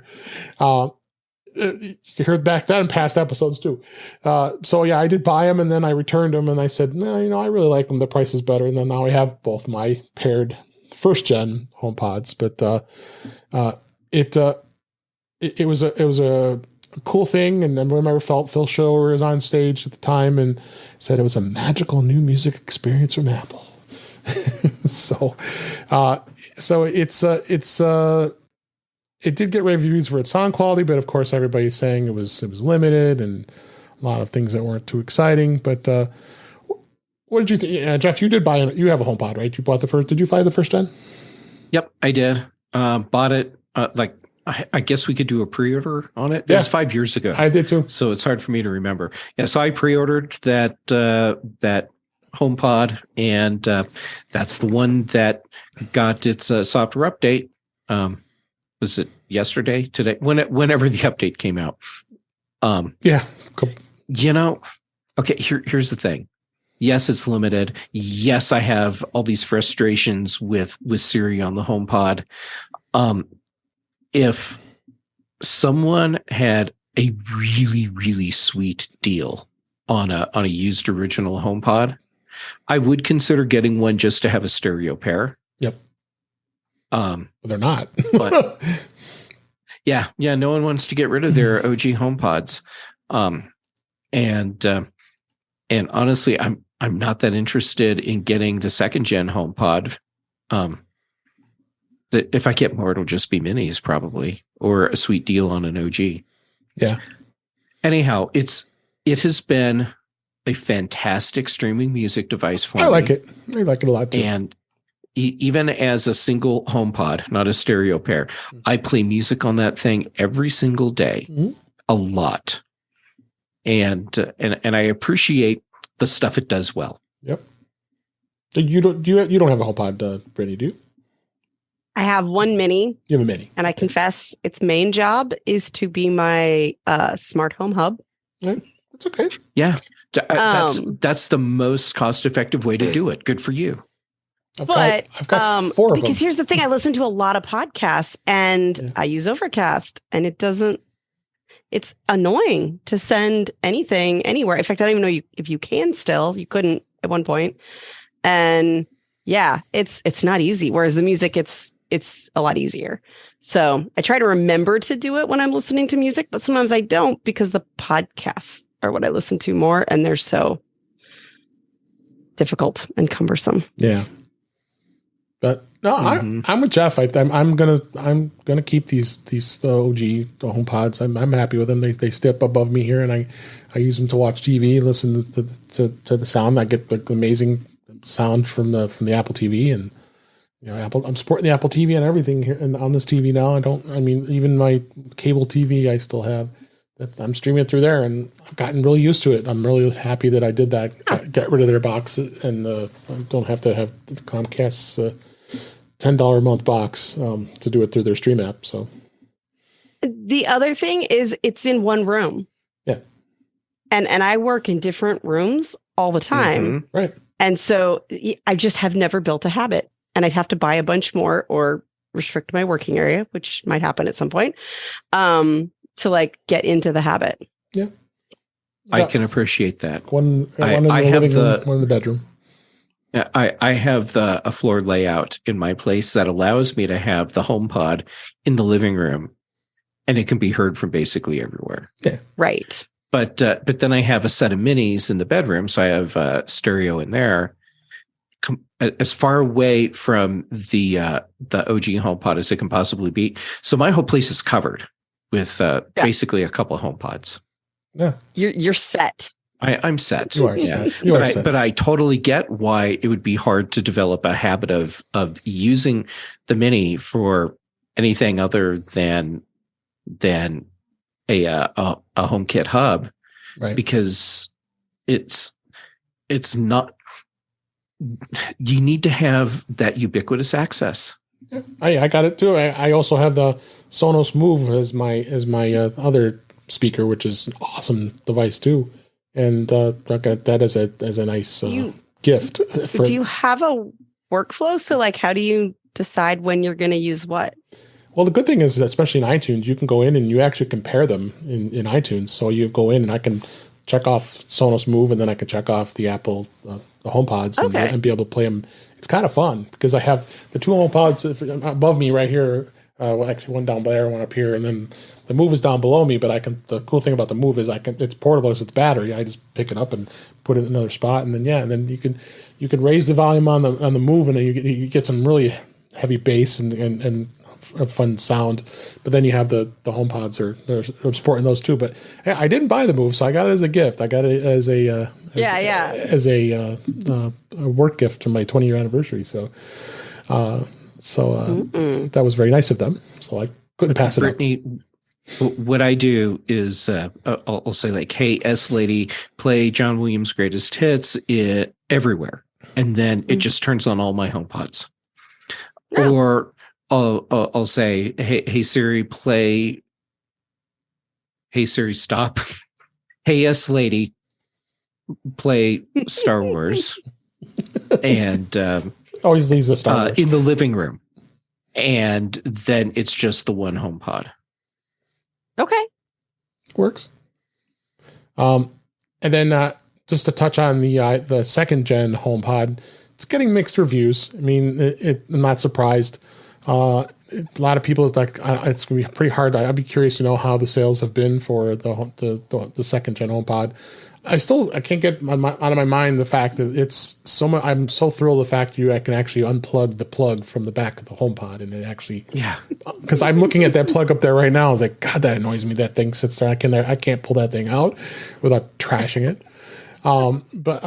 A: You heard back then past episodes too. So yeah, I did buy them and then I returned them and I said, no, I really like them. The price is better. And then now I have both my paired first gen HomePods, but it was a cool thing. And I remember Phil Schiller was on stage at the time and said it was a magical new music experience from Apple. So it did get reviews for its sound quality, but of course everybody's saying it was limited and a lot of things that weren't too exciting. But what did you think, Jeff? You did buy you have a HomePod, right? You bought the first. Did you buy the first gen?
C: Yep, I did. Bought it. I guess we could do a pre-order on it. It was 5 years ago.
A: I did too.
C: So it's hard for me to remember. Yeah, so I pre-ordered that HomePod, and that's the one that got its software update. Was it yesterday, today, whenever the update came out?
A: Yeah. Cool.
C: Okay, here's the thing. Yes, it's limited. Yes, I have all these frustrations with Siri on the HomePod. If someone had a really, really sweet deal on a used original HomePod, I would consider getting one just to have a stereo pair.
A: Yep. They're not.
C: But yeah, no one wants to get rid of their OG HomePods. And honestly, I'm not that interested in getting the second gen HomePod. That if I get more, it'll just be minis probably, or a sweet deal on an OG.
A: Yeah.
C: Anyhow, it has been a fantastic streaming music device for me.
A: I like it. I like it a lot too.
C: And even as a single HomePod, not a stereo pair, I play music on that thing every single day, a lot, and I appreciate the stuff it does well.
A: Yep. You don't have a HomePod, Brittany, do you?
B: I have one mini.
A: You have a mini,
B: and I confess its main job is to be my smart home hub.
A: Right. That's okay.
C: Yeah, that's the most cost-effective way to do it. Good for you.
A: I've got 4 of them.
B: Because here's the thing, I listen to a lot of podcasts and I use Overcast, and it's annoying to send anything anywhere. In fact, I don't even know if you can still. You couldn't at one point. And yeah, it's not easy. Whereas the music, it's a lot easier. So I try to remember to do it when I'm listening to music, but sometimes I don't because the podcasts are what I listen to more, and they're so difficult and cumbersome.
A: Yeah. But no, I'm with Jeff. I'm gonna keep these OG HomePods. I'm happy with them. They step above me here, and I use them to watch TV, listen to the sound. I get the amazing sound from the Apple TV, and I'm supporting the Apple TV and everything here and on this TV now. Even my cable TV I still have. I'm streaming it through there, and I've gotten really used to it. I'm really happy that I did that. Get rid of their box, and I don't have to have Comcast's $10 a month box to do it through their Stream app. So
B: the other thing is it's in one room.
A: Yeah,
B: and I work in different rooms all the time,
A: right?
B: And so I just have never built a habit, and I'd have to buy a bunch more or restrict my working area, which might happen at some point. To like get into the habit.
A: Yeah.
C: I can appreciate that.
A: One in the living room, one in the bedroom.
C: I have a floor layout in my place that allows me to have the HomePod in the living room, and it can be heard from basically everywhere.
A: Yeah.
B: Right.
C: But then I have a set of minis in the bedroom, so I have stereo in there, as far away from the OG HomePod as it can possibly be. So my whole place is covered with basically a couple of HomePods.
A: Yeah,
B: you're set.
C: I'm set.
A: You are set. You are set.
C: But I totally get why it would be hard to develop a habit of using the Mini for anything other than a HomeKit hub,
A: right?
C: Because it's not. You need to have that ubiquitous access.
A: Yeah, I got it too. I also have the Sonos Move as my other speaker, which is an awesome device too, and I got that as a nice gift.
B: Do you have a workflow? So like, how do you decide when you're going to use what?
A: Well, the good thing is, especially in iTunes, you can go in and you actually compare them in iTunes. So you go in and I can check off Sonos Move, and then I can check off the Apple the HomePods and be able to play them. It's kind of fun because I have the two HomePods above me right here. Actually, one down there, one up here, and then the Move is down below me. But the cool thing about the Move is it's portable as it's battery. I just pick it up and put it in another spot, and then you can raise the volume on the Move, and then you get some really heavy bass and a fun sound. But then you have the HomePods are supporting those too. But I didn't buy the Move, so I got it as a gift. I got it as a work gift for my 20-year anniversary. So that was very nice of them. So I couldn't pass it up.
C: Brittany, what I do is I'll say like, hey, S lady, play John Williams' greatest hits everywhere. And then it just turns on all my HomePods. No. Or I'll say, hey Siri, play. Hey Siri, stop. Hey S lady, play Star Wars. And
A: always leaves the Star Wars
C: in the living room, and then it's just the one HomePod.
B: Okay,
A: works. And then just to touch on the second gen HomePod, it's getting mixed reviews. I mean, I'm not surprised. A lot of people it's going to be pretty hard. I'd be curious to know how the sales have been for the second gen HomePod. I can't get out of my mind the fact that it's so much. I'm so thrilled the fact I can actually unplug the plug from the back of the HomePod, and it actually because I'm looking at that plug up there right now. I was like, God, that annoys me. That thing sits there. I can't pull that thing out without trashing it. But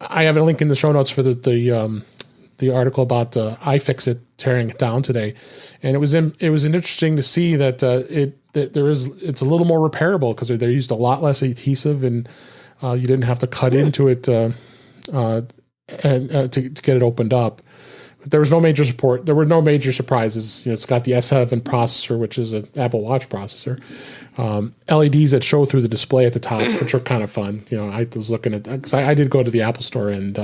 A: I have a link in the show notes for the article about iFixit tearing it down today, and it was interesting to see that it's a little more repairable because they used a lot less adhesive, and you didn't have to cut into it and to get it opened up. But there was no major support. There were no major surprises. It's got the S7 processor, which is an Apple Watch processor. LEDs that show through the display at the top, which are kind of fun. I was looking at because I did go to the Apple store and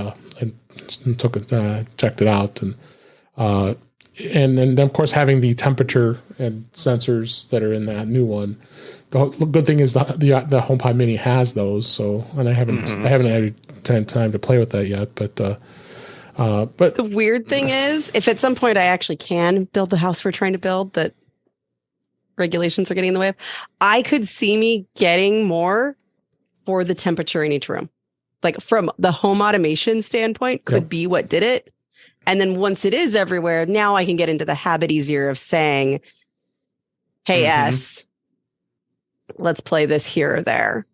A: checked it out, and then of course having the temperature and sensors that are in that new one. The good thing is the HomePod Mini has those. So, and I haven't had time to play with that yet, but
B: the weird thing is, if at some point I actually can build the house we're trying to build, that regulations are getting in the way of, I could see me getting more for the temperature in each room. Like from the home automation standpoint, could be what did it. And then once it is everywhere, now I can get into the habit easier of saying, hey, S, let's play this here or there.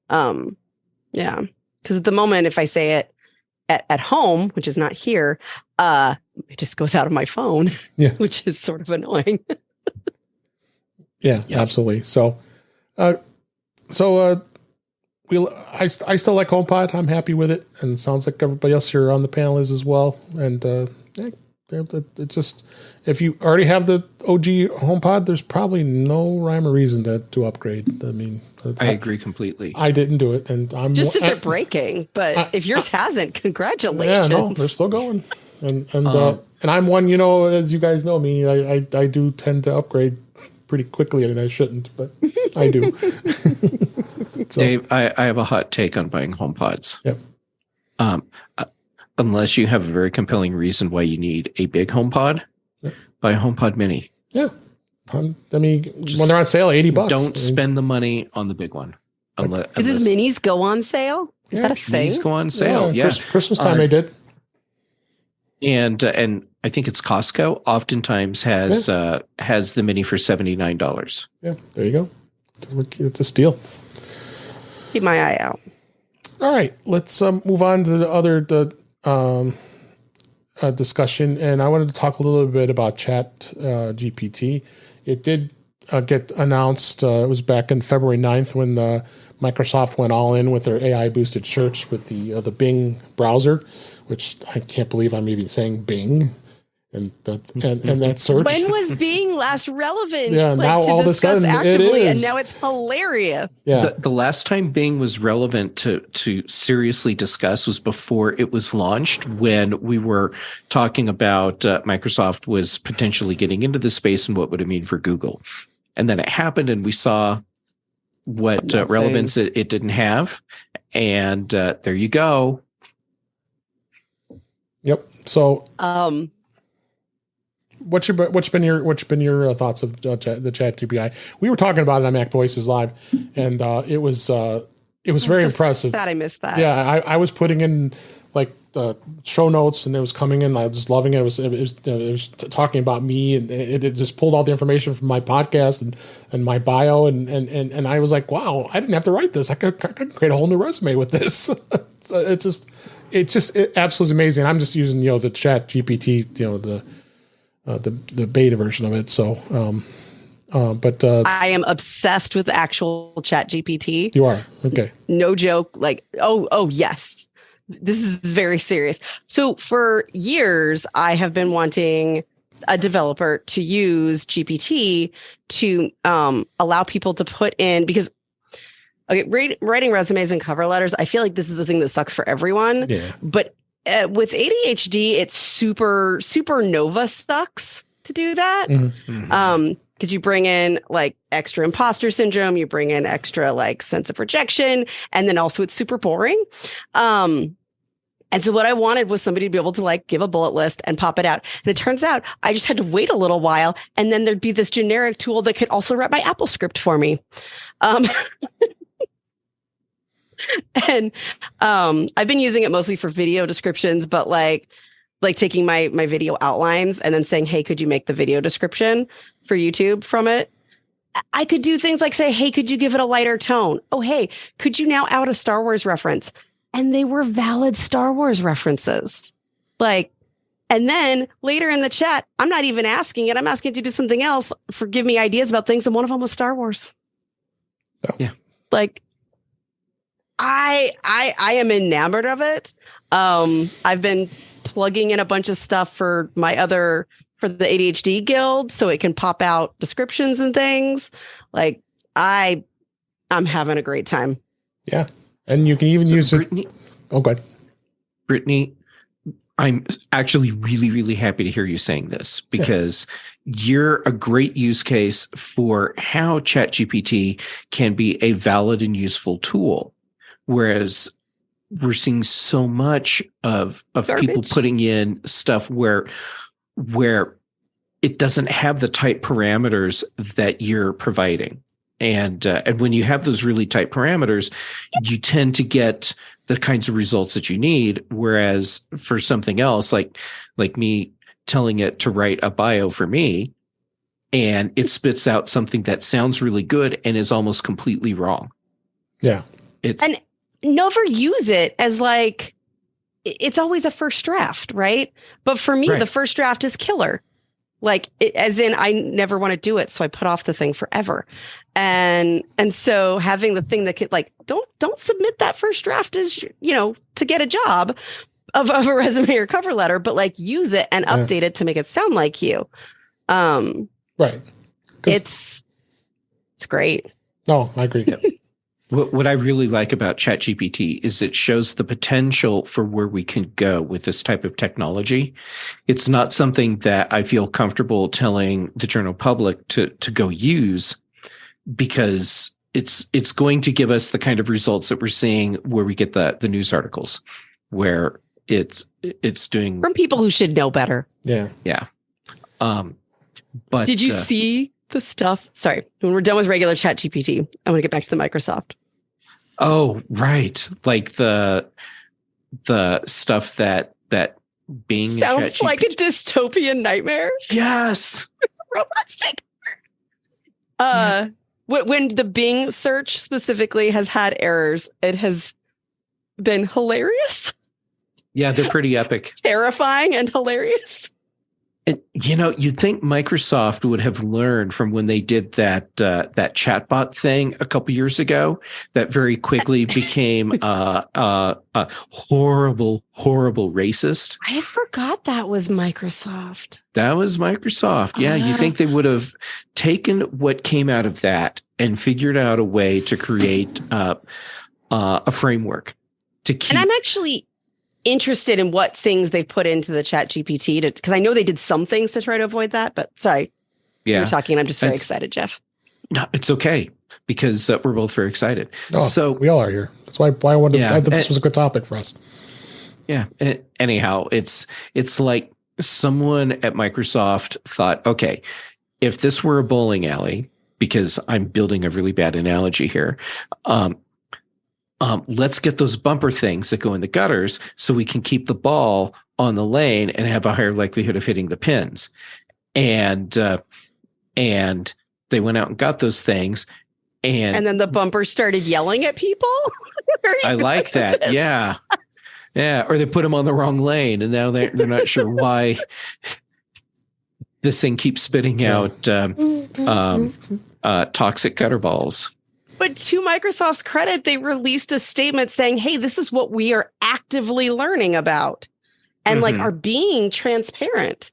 B: Because at the moment, if I say it, at home, which is not here, it just goes out of my phone, which is sort of annoying.
A: Yeah, absolutely. So, I still like HomePod. I'm happy with it, and it sounds like everybody else here on the panel is as well. And it just, if you already have the OG HomePod, there's probably no rhyme or reason to upgrade. I mean,
C: I agree completely.
A: I didn't do it, and I'm
B: just if they're breaking. But if yours hasn't, congratulations.
A: Yeah, no, they're still going. And I'm one, as you guys know me, I do tend to upgrade pretty quickly, and I shouldn't, but I do. So,
C: Dave, I have a hot take on buying HomePods.
A: Yep.
C: Unless you have a very compelling reason why you need a big HomePod, buy a HomePod Mini.
A: Yeah. I mean, when they're on sale, $80.
C: Don't spend the money on the big one.
B: Do the minis go on sale? Is that a thing?
C: Minis go on sale. Yeah.
A: Christmas time they did.
C: And I think it's Costco oftentimes has the mini for $79.
A: Yeah, there you go. It's a steal.
B: Keep my eye out.
A: All right, let's move on to the other discussion, and I wanted to talk a little bit about ChatGPT. It did get announced. It was back in February 9th when Microsoft went all in with their AI boosted search with the Bing browser, which I can't believe I'm even saying Bing. And that search.
B: When was Bing last relevant?
A: Yeah, now all of a sudden
B: actively,
A: it is.
B: And now it's hilarious.
A: Yeah.
C: The last time Bing was relevant to seriously discuss was before it was launched, when we were talking about Microsoft was potentially getting into the space and what would it mean for Google. And then it happened, and we saw what relevance it didn't have. And there you go.
A: Yep. So, what's been your thoughts of the ChatGPT? We were talking about it on Mac Voices Live, and it was very impressive.
B: Sad I missed that.
A: Yeah, I was putting in like the show notes, and it was coming in. I was loving it. It was talking about me, and it just pulled all the information from my podcast and my bio, and I was like, wow, I didn't have to write this. I could create a whole new resume with this. So it's absolutely amazing. I'm just using the ChatGPT, the beta version of it. So, but
B: I am obsessed with the actual ChatGPT.
A: You are? Okay.
B: No joke. Like, oh yes, this is very serious. So for years, I have been wanting a developer to use GPT to allow people to put in, because writing resumes and cover letters, I feel like this is the thing that sucks for everyone.
A: Yeah.
B: But with ADHD, it's super nova sucks to do that.
A: Mm-hmm.
B: Because you bring in like extra imposter syndrome, you bring in extra like sense of rejection, and then also it's super boring. And so what I wanted was somebody to be able to like give a bullet list and pop it out. And it turns out I just had to wait a little while, and then there'd be this generic tool that could also write my Apple script for me. And I've been using it mostly for video descriptions, but like taking my video outlines and then saying, hey, could you make the video description for YouTube from it? I could do things like say, hey, could you give it a lighter tone? Oh, hey, could you now out a Star Wars reference? And they were valid Star Wars references. And then later in the chat, I'm not even asking it. I'm asking it to do something else give me ideas about things. And one of them was Star Wars.
A: Oh. Yeah.
B: I am enamored of it. I've been plugging in a bunch of stuff for the ADHD Guild so it can pop out descriptions and things. I'm having a great time.
A: Yeah. And you can even use
C: Brittany,
A: it. Oh, go ahead.
C: Brittany, I'm actually really, really happy to hear you saying this, because you're a great use case for how ChatGPT can be a valid and useful tool. Whereas we're seeing so much of people putting in stuff where it doesn't have the tight parameters that you're providing. And when you have those really tight parameters, you tend to get the kinds of results that you need. Whereas for something else, like me telling it to write a bio for me, and it spits out something that sounds really good and is almost completely wrong.
A: Yeah.
B: And never use it as it's always a first draft, right? But for me, the first draft is killer. Like, as in, I never want to do it, so I put off the thing forever. And so having the thing that could, like, don't submit that first draft as, to get a job of a resume or cover letter, but like use it and update it to make it sound like you.
A: Right.
B: It's great.
A: No, I agree.
C: Yep. What I really like about ChatGPT is it shows the potential for where we can go with this type of technology. It's not something that I feel comfortable telling the general public to go use, because it's going to give us the kind of results that we're seeing where we get the news articles, where it's doing
B: from people who should know better.
A: Yeah.
C: Yeah. But
B: did you see the stuff? Sorry, when we're done with regular ChatGPT, I want to get back to the Microsoft.
C: Oh, right. Like the stuff that Bing
B: sounds like a dystopian nightmare.
C: Yes.
B: Robots take over. When the Bing search specifically has had errors, it has been hilarious.
C: Yeah, they're pretty epic.
B: Terrifying and hilarious.
C: And, you'd think Microsoft would have learned from when they did that chatbot thing a couple years ago that very quickly became a horrible racist.
B: I forgot that was Microsoft.
C: That was Microsoft. Yeah, you think they would have taken what came out of that and figured out a way to create a framework to keep.
B: And I'm actually interested in what things they've put into the ChatGPT because I know they did some things to try to avoid that, but sorry.
C: Yeah.
B: You're talking. I'm just very excited, Jeff.
C: No, it's okay because we're both very excited.
A: Oh, so we all are here. That's why I wanted. I thought this was a good topic for us.
C: Yeah. Anyhow, it's like someone at Microsoft thought, okay, if this were a bowling alley, because I'm building a really bad analogy here, let's get those bumper things that go in the gutters so we can keep the ball on the lane and have a higher likelihood of hitting the pins. And they went out and got those things. And
B: then the bumper started yelling at people.
C: I like that. This? Yeah. Yeah. Or they put them on the wrong lane and now they're not sure why this thing keeps spitting out toxic gutter balls.
B: But to Microsoft's credit, they released a statement saying, hey, this is what we are actively learning about and like are being transparent,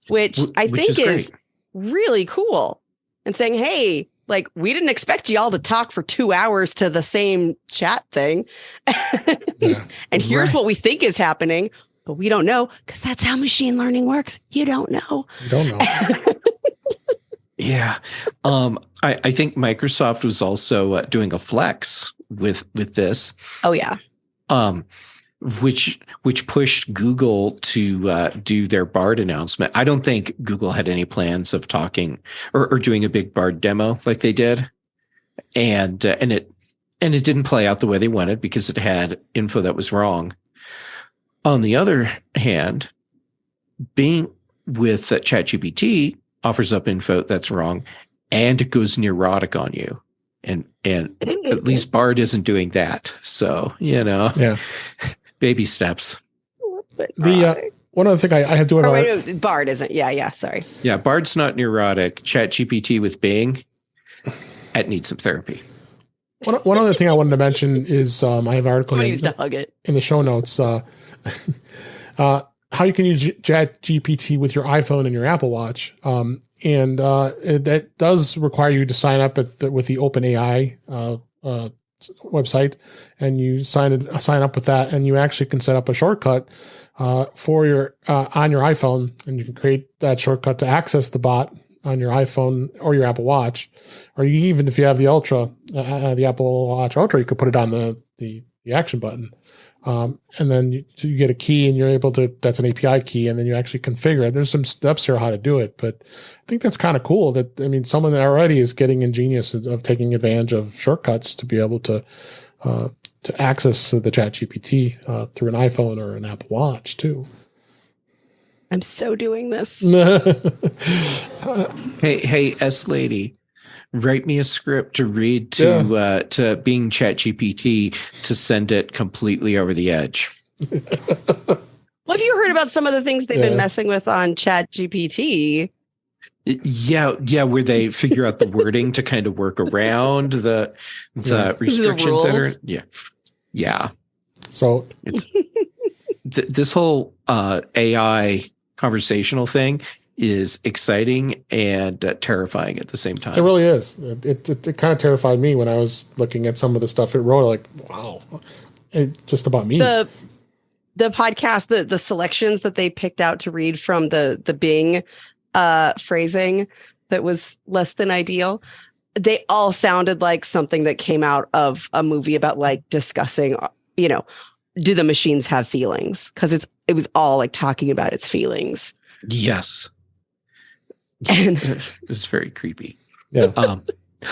B: which I think is really cool. And saying, hey, like we didn't expect y'all to talk for 2 hours to the same chat thing. And here's what we think is happening, but we don't know because that's how machine learning works. You don't know.
A: You don't know.
C: Yeah. I think Microsoft was also doing a flex with this.
B: Oh, yeah.
C: Which pushed Google to do their Bard announcement. I don't think Google had any plans of talking or doing a big Bard demo like they did. And it didn't play out the way they wanted because it had info that was wrong. On the other hand, Bing with ChatGPT offers up info that's wrong, and it goes neurotic on you. And at least Bard isn't doing that. So, baby steps.
A: The one other thing I had to do.
B: Bard isn't. Yeah. Sorry.
C: Yeah, Bard's not neurotic. ChatGPT with Bing, that needs some therapy.
A: One other thing I wanted to mention is I have an article
B: in
A: the show notes. How you can use ChatGPT with your iPhone and your Apple Watch. That does require you to sign up with the OpenAI website, and you sign up with that, and you actually can set up a shortcut for your on your iPhone, and you can create that shortcut to access the bot on your iPhone or your Apple Watch, or even if you have the Apple Watch Ultra, you could put it on the action button. And then you get a key and you're able to, that's an API key, and then you actually configure it. There's some steps here how to do it, but I think that's kind of cool someone that already is getting ingenious of taking advantage of shortcuts to be able to access the ChatGPT through an iPhone or an Apple Watch too.
B: I'm so doing this.
C: Hey, S lady, write me a script to read to Bing ChatGPT to send it completely over the edge.
B: What have you heard about some of the things they've been messing with on ChatGPT?
C: Yeah, where they figure out the wording to kind of work around the restrictions that are. Yeah.
A: So
C: it's this whole AI conversational thing is exciting and terrifying at the same time.
A: It really is. It kind of terrified me when I was looking at some of the stuff it wrote. Like, wow, just about me.
B: The podcast, the selections that they picked out to read from the Bing phrasing that was less than ideal, they all sounded like something that came out of a movie about like discussing, do the machines have feelings? Because it was all like talking about its feelings.
C: Yes.
B: And
C: it's very creepy.
A: Yeah.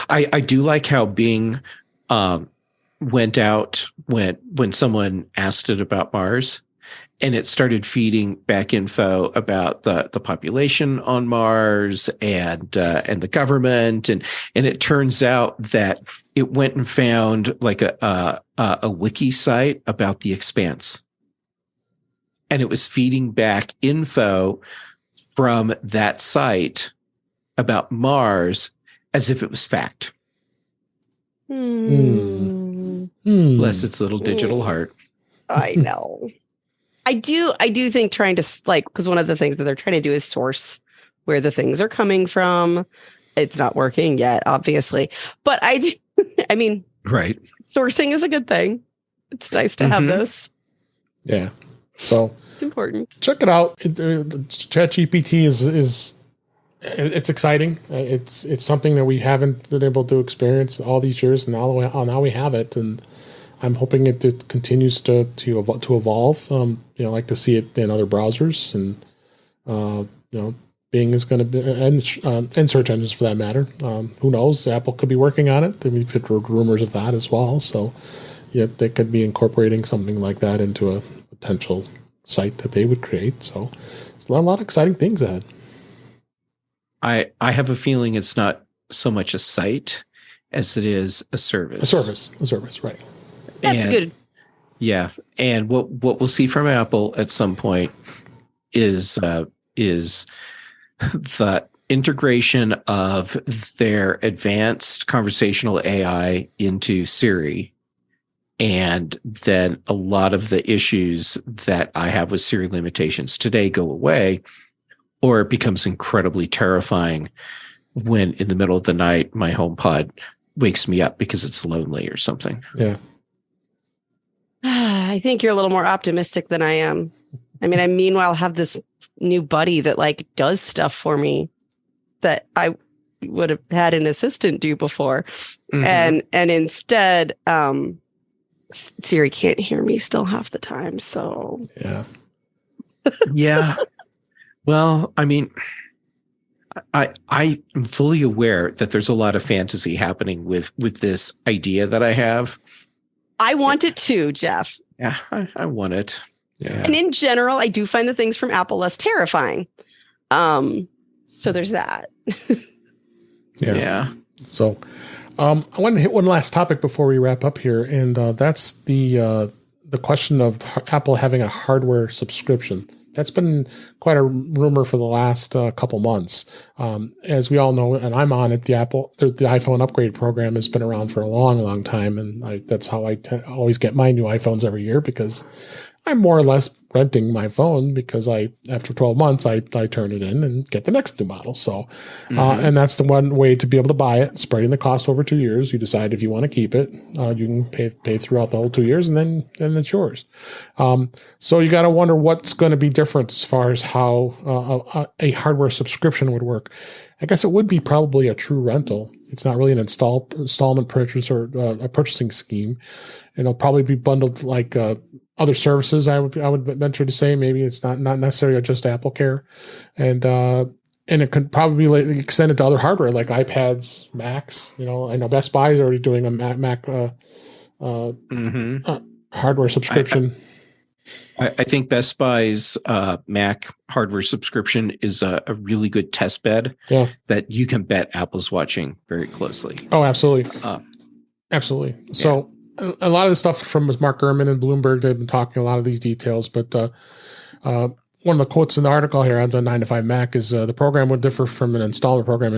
C: I do like how Bing went out when someone asked it about Mars, and it started feeding back info about the population on Mars and the government, and it turns out that it went and found like a wiki site about the Expanse, and it was feeding back info from that site about Mars as if it was fact. Bless its little digital heart.
B: I know. I do think trying to because one of the things that they're trying to do is source where the things are coming from. It's not working yet, obviously, but I mean,
C: right.
B: Sourcing is a good thing. It's nice to have this.
A: Yeah. So
B: it's important.
A: Check it out. ChatGPT is it's exciting. It's something that we haven't been able to experience all these years, and now we have it, and I'm hoping it continues to evolve. I'd like to see it in other browsers, and Bing is going to be, and search engines for that matter. Who knows? Apple could be working on it. We've heard rumors of that as well. So, they could be incorporating something like that into a potential site that they would create. So, it's a lot of exciting things ahead.
C: I have a feeling it's not so much a site as it is a service. A
A: service, right.
B: That's good.
C: Yeah. And what we'll see from Apple at some point is the integration of their advanced conversational AI into Siri. And then a lot of the issues that I have with Siri limitations today go away, or it becomes incredibly terrifying when in the middle of the night, my HomePod wakes me up because it's lonely or something.
A: Yeah.
B: I think you're a little more optimistic than I am. I mean, I meanwhile have this new buddy that like does stuff for me that I would have had an assistant do before. And instead, Siri can't hear me still half the time. So
A: yeah.
C: Yeah. Well, I mean, I am fully aware that there's a lot of fantasy happening with this idea that I have.
B: I want it too, Jeff.
C: Yeah, I want it. Yeah.
B: And in general, I do find the things from Apple less terrifying. So there's that.
C: Yeah.
A: So I want to hit one last topic before we wrap up here, and that's the question of Apple having a hardware subscription. That's been quite a rumor for the last couple months. As we all know, and I'm on it, the iPhone upgrade program has been around for a long, long time. And that's how I always get my new iPhones every year, because I'm more or less renting my phone, because after 12 months, I turn it in and get the next new model. So, and that's the one way to be able to buy it, spreading the cost over 2 years. You decide if you want to keep it, you can pay throughout the whole 2 years, and then it's yours. So you got to wonder what's going to be different as far as how a hardware subscription would work. I guess it would be probably a true rental. It's not really an installment purchase or a purchasing scheme. And it'll probably be bundled like other services. I would venture to say maybe it's not necessarily just Apple Care, and it could probably be extended to other hardware like iPads, Macs. I know Best Buy is already doing a Mac hardware subscription.
C: I think Best Buy's Mac hardware subscription is a really good test bed that you can bet Apple's watching very closely.
A: Oh, absolutely. Absolutely. So a lot of the stuff from Mark Gurman and Bloomberg, they've been talking a lot of these details, but one of the quotes in the article here on the 9 to 5 Mac is the program would differ from an installment program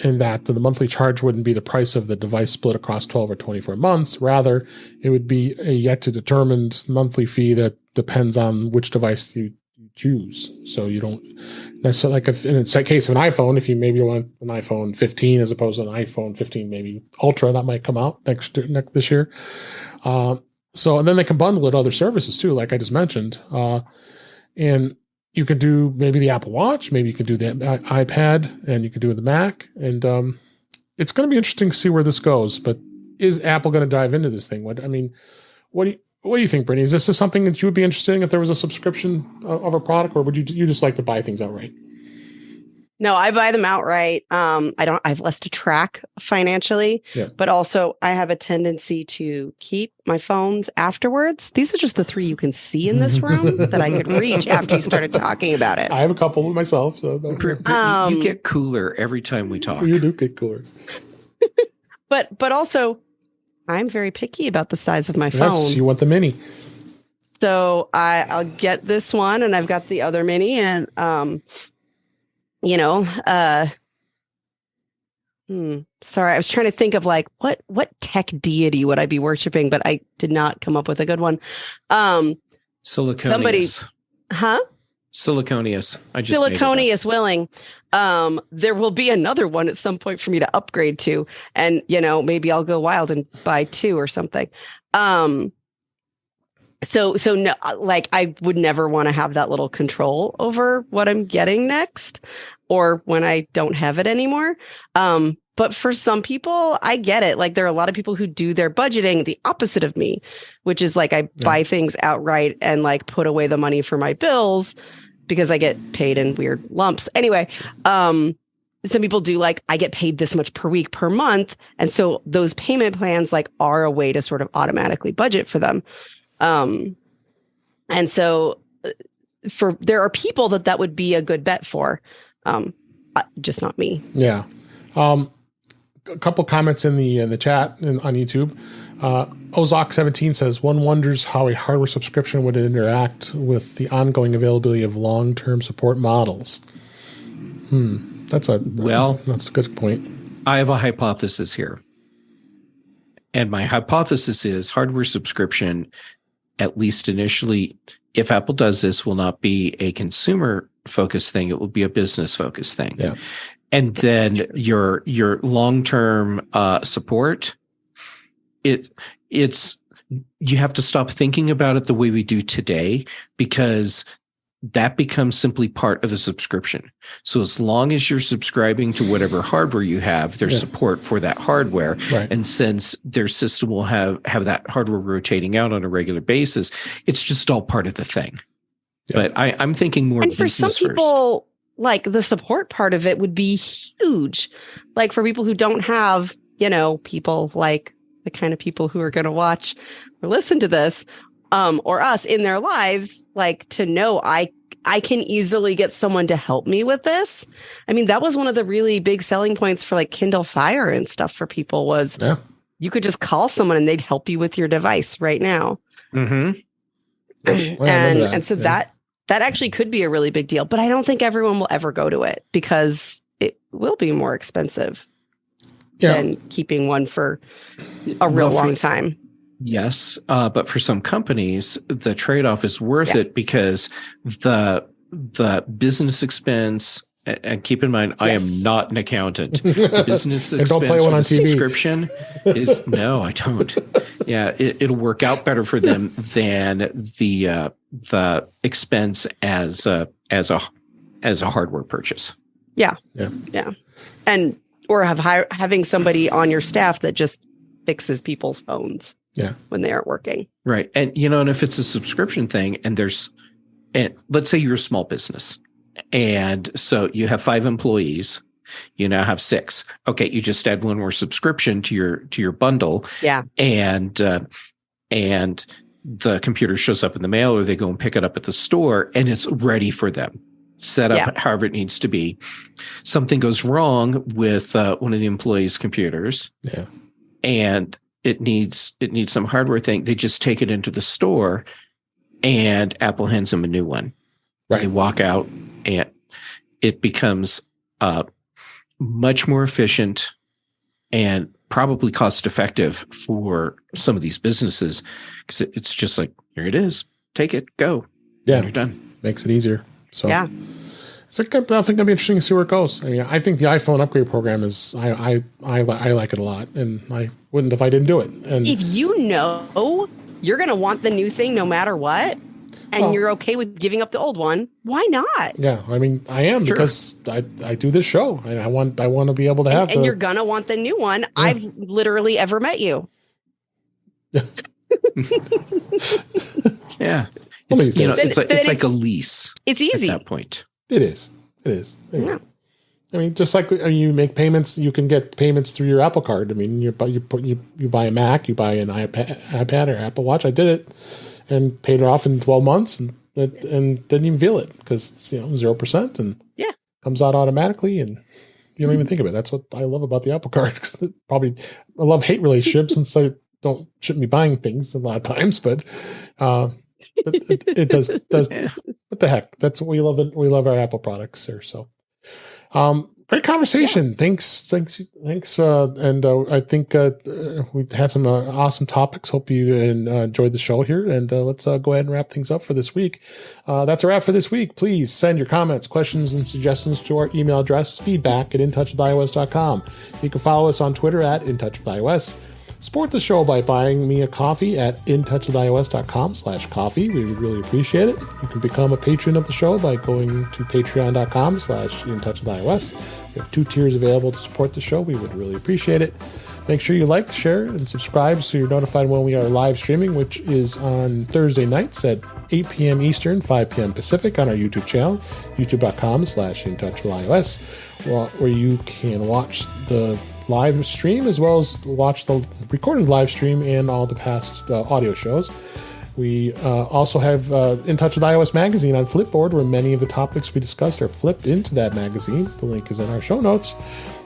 A: in that the monthly charge wouldn't be the price of the device split across 12 or 24 months. Rather, it would be a yet to determine monthly fee that depends on which device you choose. So you don't necessarily, like if in the case of an iPhone, if you maybe want an iPhone 15 as opposed to an iPhone 15, maybe Ultra, that might come out this year. So, and then they can bundle it with other services too, like I just mentioned. And you can do maybe the Apple Watch, maybe you can do the iPad, and you can do the Mac. And it's going to be interesting to see where this goes. But is Apple going to dive into this thing? What do you think, Brittany? Is this something that you would be interested in if there was a subscription of a product, or would you just like to buy things outright?
B: No, I buy them outright. I have less to track financially, but also I have a tendency to keep my phones afterwards. These are just the 3 you can see in this room that I could reach after you started talking about it.
A: I have a couple myself. So
C: you get cooler every time we talk.
A: You do get cooler.
B: but also, I'm very picky about the size of my phone.
A: Yes, you want the mini.
B: So I'll get this one, and I've got the other mini, and sorry, I was trying to think of like what tech deity would I be worshiping, but I did not come up with a good one.
C: Siliconius.
B: Siliconius.
C: I just
B: Siliconius willing. There will be another one at some point for me to upgrade to, and maybe I'll go wild and buy 2 or something. So no, like I would never want to have that little control over what I'm getting next, or when I don't have it anymore. But for some people, I get it. Like there are a lot of people who do their budgeting the opposite of me, which is like I buy things outright and like put away the money for my bills because I get paid in weird lumps. Anyway, some people do like I get paid this much per week, per month. And so those payment plans like are a way to sort of automatically budget for them. And so there are people that would be a good bet for, just not me.
A: Yeah. A couple comments in the chat on YouTube. Ozok17 says, one wonders how a hardware subscription would interact with the ongoing availability of long-term support models. That's a good point.
C: I have a hypothesis here. And my hypothesis is hardware subscription, at least initially, if Apple does this, will not be a consumer-focused thing. It will be a business-focused thing.
A: Yeah.
C: And then your long-term support, it's you have to stop thinking about it the way we do today, because that becomes simply part of the subscription. So as long as you're subscribing to whatever hardware you have, there's support for that hardware.
A: Right.
C: And since their system will have that hardware rotating out on a regular basis, it's just all part of the thing. Yeah. But I'm thinking more business first. And for some people,
B: like the support part of it would be huge. Like for people who don't have, people like the kind of people who are going to watch or listen to this, or us in their lives, like to know I can easily get someone to help me with this. I mean, that was one of the really big selling points for like Kindle Fire and stuff for people was you could just call someone and they'd help you with your device right now.
C: Mm-hmm.
B: And so that actually could be a really big deal, but I don't think everyone will ever go to it because it will be more expensive than keeping one for a real long time.
C: Yes, but for some companies, the trade-off is worth it because the business expense, and keep in mind, I am not an accountant. The business expense for the subscription is no, I don't. Yeah, it'll work out better for them than the expense as a hardware purchase.
B: Yeah, and or having somebody on your staff that just fixes people's phones.
A: Yeah.
B: When they aren't working.
C: Right. And, and if it's a subscription thing and let's say you're a small business and so you have 5 employees, you now have 6. Okay. You just add one more subscription to your bundle.
B: Yeah.
C: And the computer shows up in the mail or they go and pick it up at the store and it's ready for them. Set up however it needs to be. Something goes wrong with one of the employees' computers.
A: Yeah.
C: And it needs some hardware thing, they just take it into the store and Apple hands them a new one.
A: Right.
C: They walk out and it becomes much more efficient and probably cost effective for some of these businesses, because it's just like, here it is, take it, go.
A: Yeah.
C: You're done.
A: Makes it easier. So
B: yeah.
A: I think it'll be interesting to see where it goes. I mean, I think the iPhone upgrade program is, I like it a lot, and I wouldn't if I didn't do it. And
B: if you know you're going to want the new thing no matter what, and you're okay with giving up the old one, why not?
A: Yeah, I mean, I am, because I do this show, and I want to be able to have.
B: And you're gonna want the new one. Yeah. I've literally ever met you.
C: Yeah, it's like a lease.
B: It's easy
C: at that point.
A: It is. Yeah. I mean, just like you make payments, you can get payments through your Apple Card. I mean, you buy a Mac, you buy an iPad or Apple Watch. I did it and paid it off in 12 months and didn't even feel it, because it's 0% and comes out automatically, and you don't even think of it. That's what I love about the Apple Card. Probably a love-hate relationship, since I shouldn't be buying things a lot of times, but it does. Yeah. What the heck? That's what we love. We love our Apple products here. So, great conversation. Yeah. Thanks. And I think we had some awesome topics. Hope you enjoyed the show here. And let's go ahead and wrap things up for this week. That's a wrap for this week. Please send your comments, questions, and suggestions to our email address, feedback@intouchwithios.com. You can follow us on Twitter @intouchwithios. Support the show by buying me a coffee at intouchwithios.com/coffee. We would really appreciate it. You can become a patron of the show by going to patreon.com/intouchwithios. We have 2 tiers available to support the show. We would really appreciate it. Make sure you like, share, and subscribe so you're notified when we are live streaming, which is on Thursday nights at 8 p.m. Eastern, 5 p.m. Pacific on our YouTube channel, youtube.com/intouchwithios, where you can watch the live stream as well as watch the recorded live stream and all the past audio shows. We also have In Touch with iOS magazine on Flipboard, where many of the topics we discussed are flipped into that magazine. The link is in our show notes.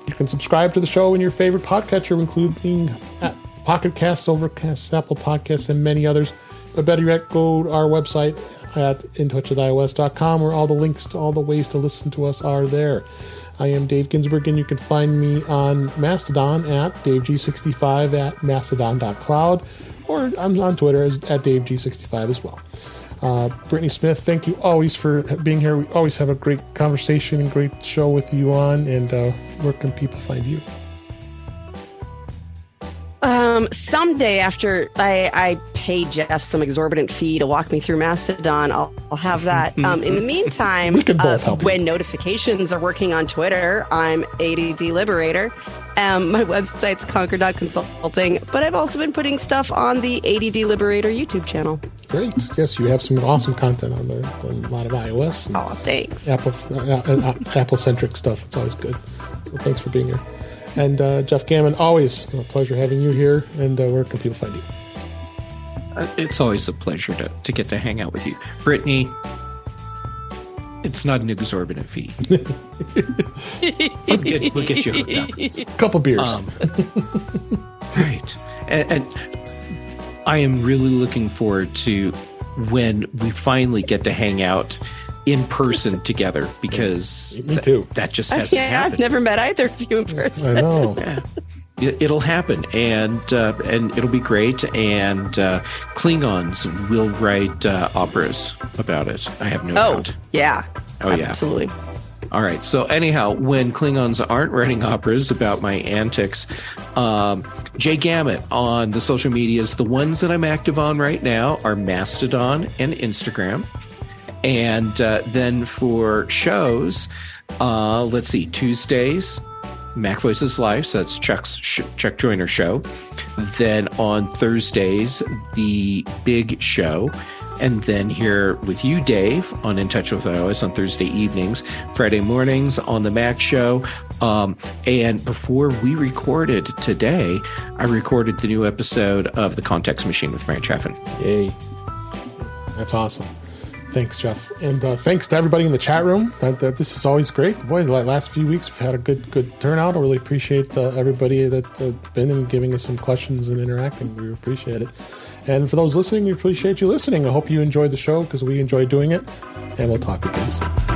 A: You can subscribe to the show in your favorite podcatcher, including Pocket Casts, Overcast, Apple Podcasts, and many others. But better yet, go to our website at intouchwithios.com, where all the links to all the ways to listen to us are there. I am Dave Ginsburg, and you can find me on Mastodon at DaveG65 at mastodon.cloud, or I'm on Twitter at DaveG65 as well. Brittany Smith, thank you always for being here. We always have a great conversation and great show with you on, and where can people find you?
B: Someday, after I pay Jeff some exorbitant fee to walk me through Mastodon, I'll have that. In the meantime,
A: we can both help
B: when notifications are working on Twitter, I'm ADD Liberator. My website's conquer.consulting, but I've also been putting stuff on the ADD Liberator YouTube channel.
A: Great. Yes, you have some awesome content on there, on a lot of iOS.
B: Oh, thanks.
A: Apple-centric stuff. It's always good. So thanks for being here. And Jeff Gamet, always a pleasure having you here. And where can people find you?
C: It's always a pleasure to get to hang out with you. Brittany, it's not an exorbitant fee. We'll get you hooked up.
A: Couple beers.
C: Right. And I am really looking forward to when we finally get to hang out in person together, because
A: me too.
C: That just hasn't happened.
B: I've never met either of you in person.
A: I know.
C: It'll happen, and it'll be great. And Klingons will write operas about it. I have no doubt.
B: Yeah.
C: Oh, yeah.
B: Absolutely.
C: All right. So anyhow, when Klingons aren't writing operas about my antics, Jay Gamet on the social medias, the ones that I'm active on right now are Mastodon and Instagram. And then for shows, let's see, Tuesdays, Mac Voices Live, so that's Chuck Joyner show. Then on Thursdays, the big show. And then here with you, Dave, on In Touch with iOS on Thursday evenings, Friday mornings on the Mac show. And before we recorded today, I recorded the new episode of The Context Machine with Ryan Chaffin.
A: Yay. That's awesome. Thanks, Jeff. And thanks to everybody in the chat room. This is always great. Boy, the last few weeks we've had a good turnout. I really appreciate everybody that's been and giving us some questions and interacting. We appreciate it. And for those listening, we appreciate you listening. I hope you enjoyed the show because we enjoy doing it. And we'll talk again soon.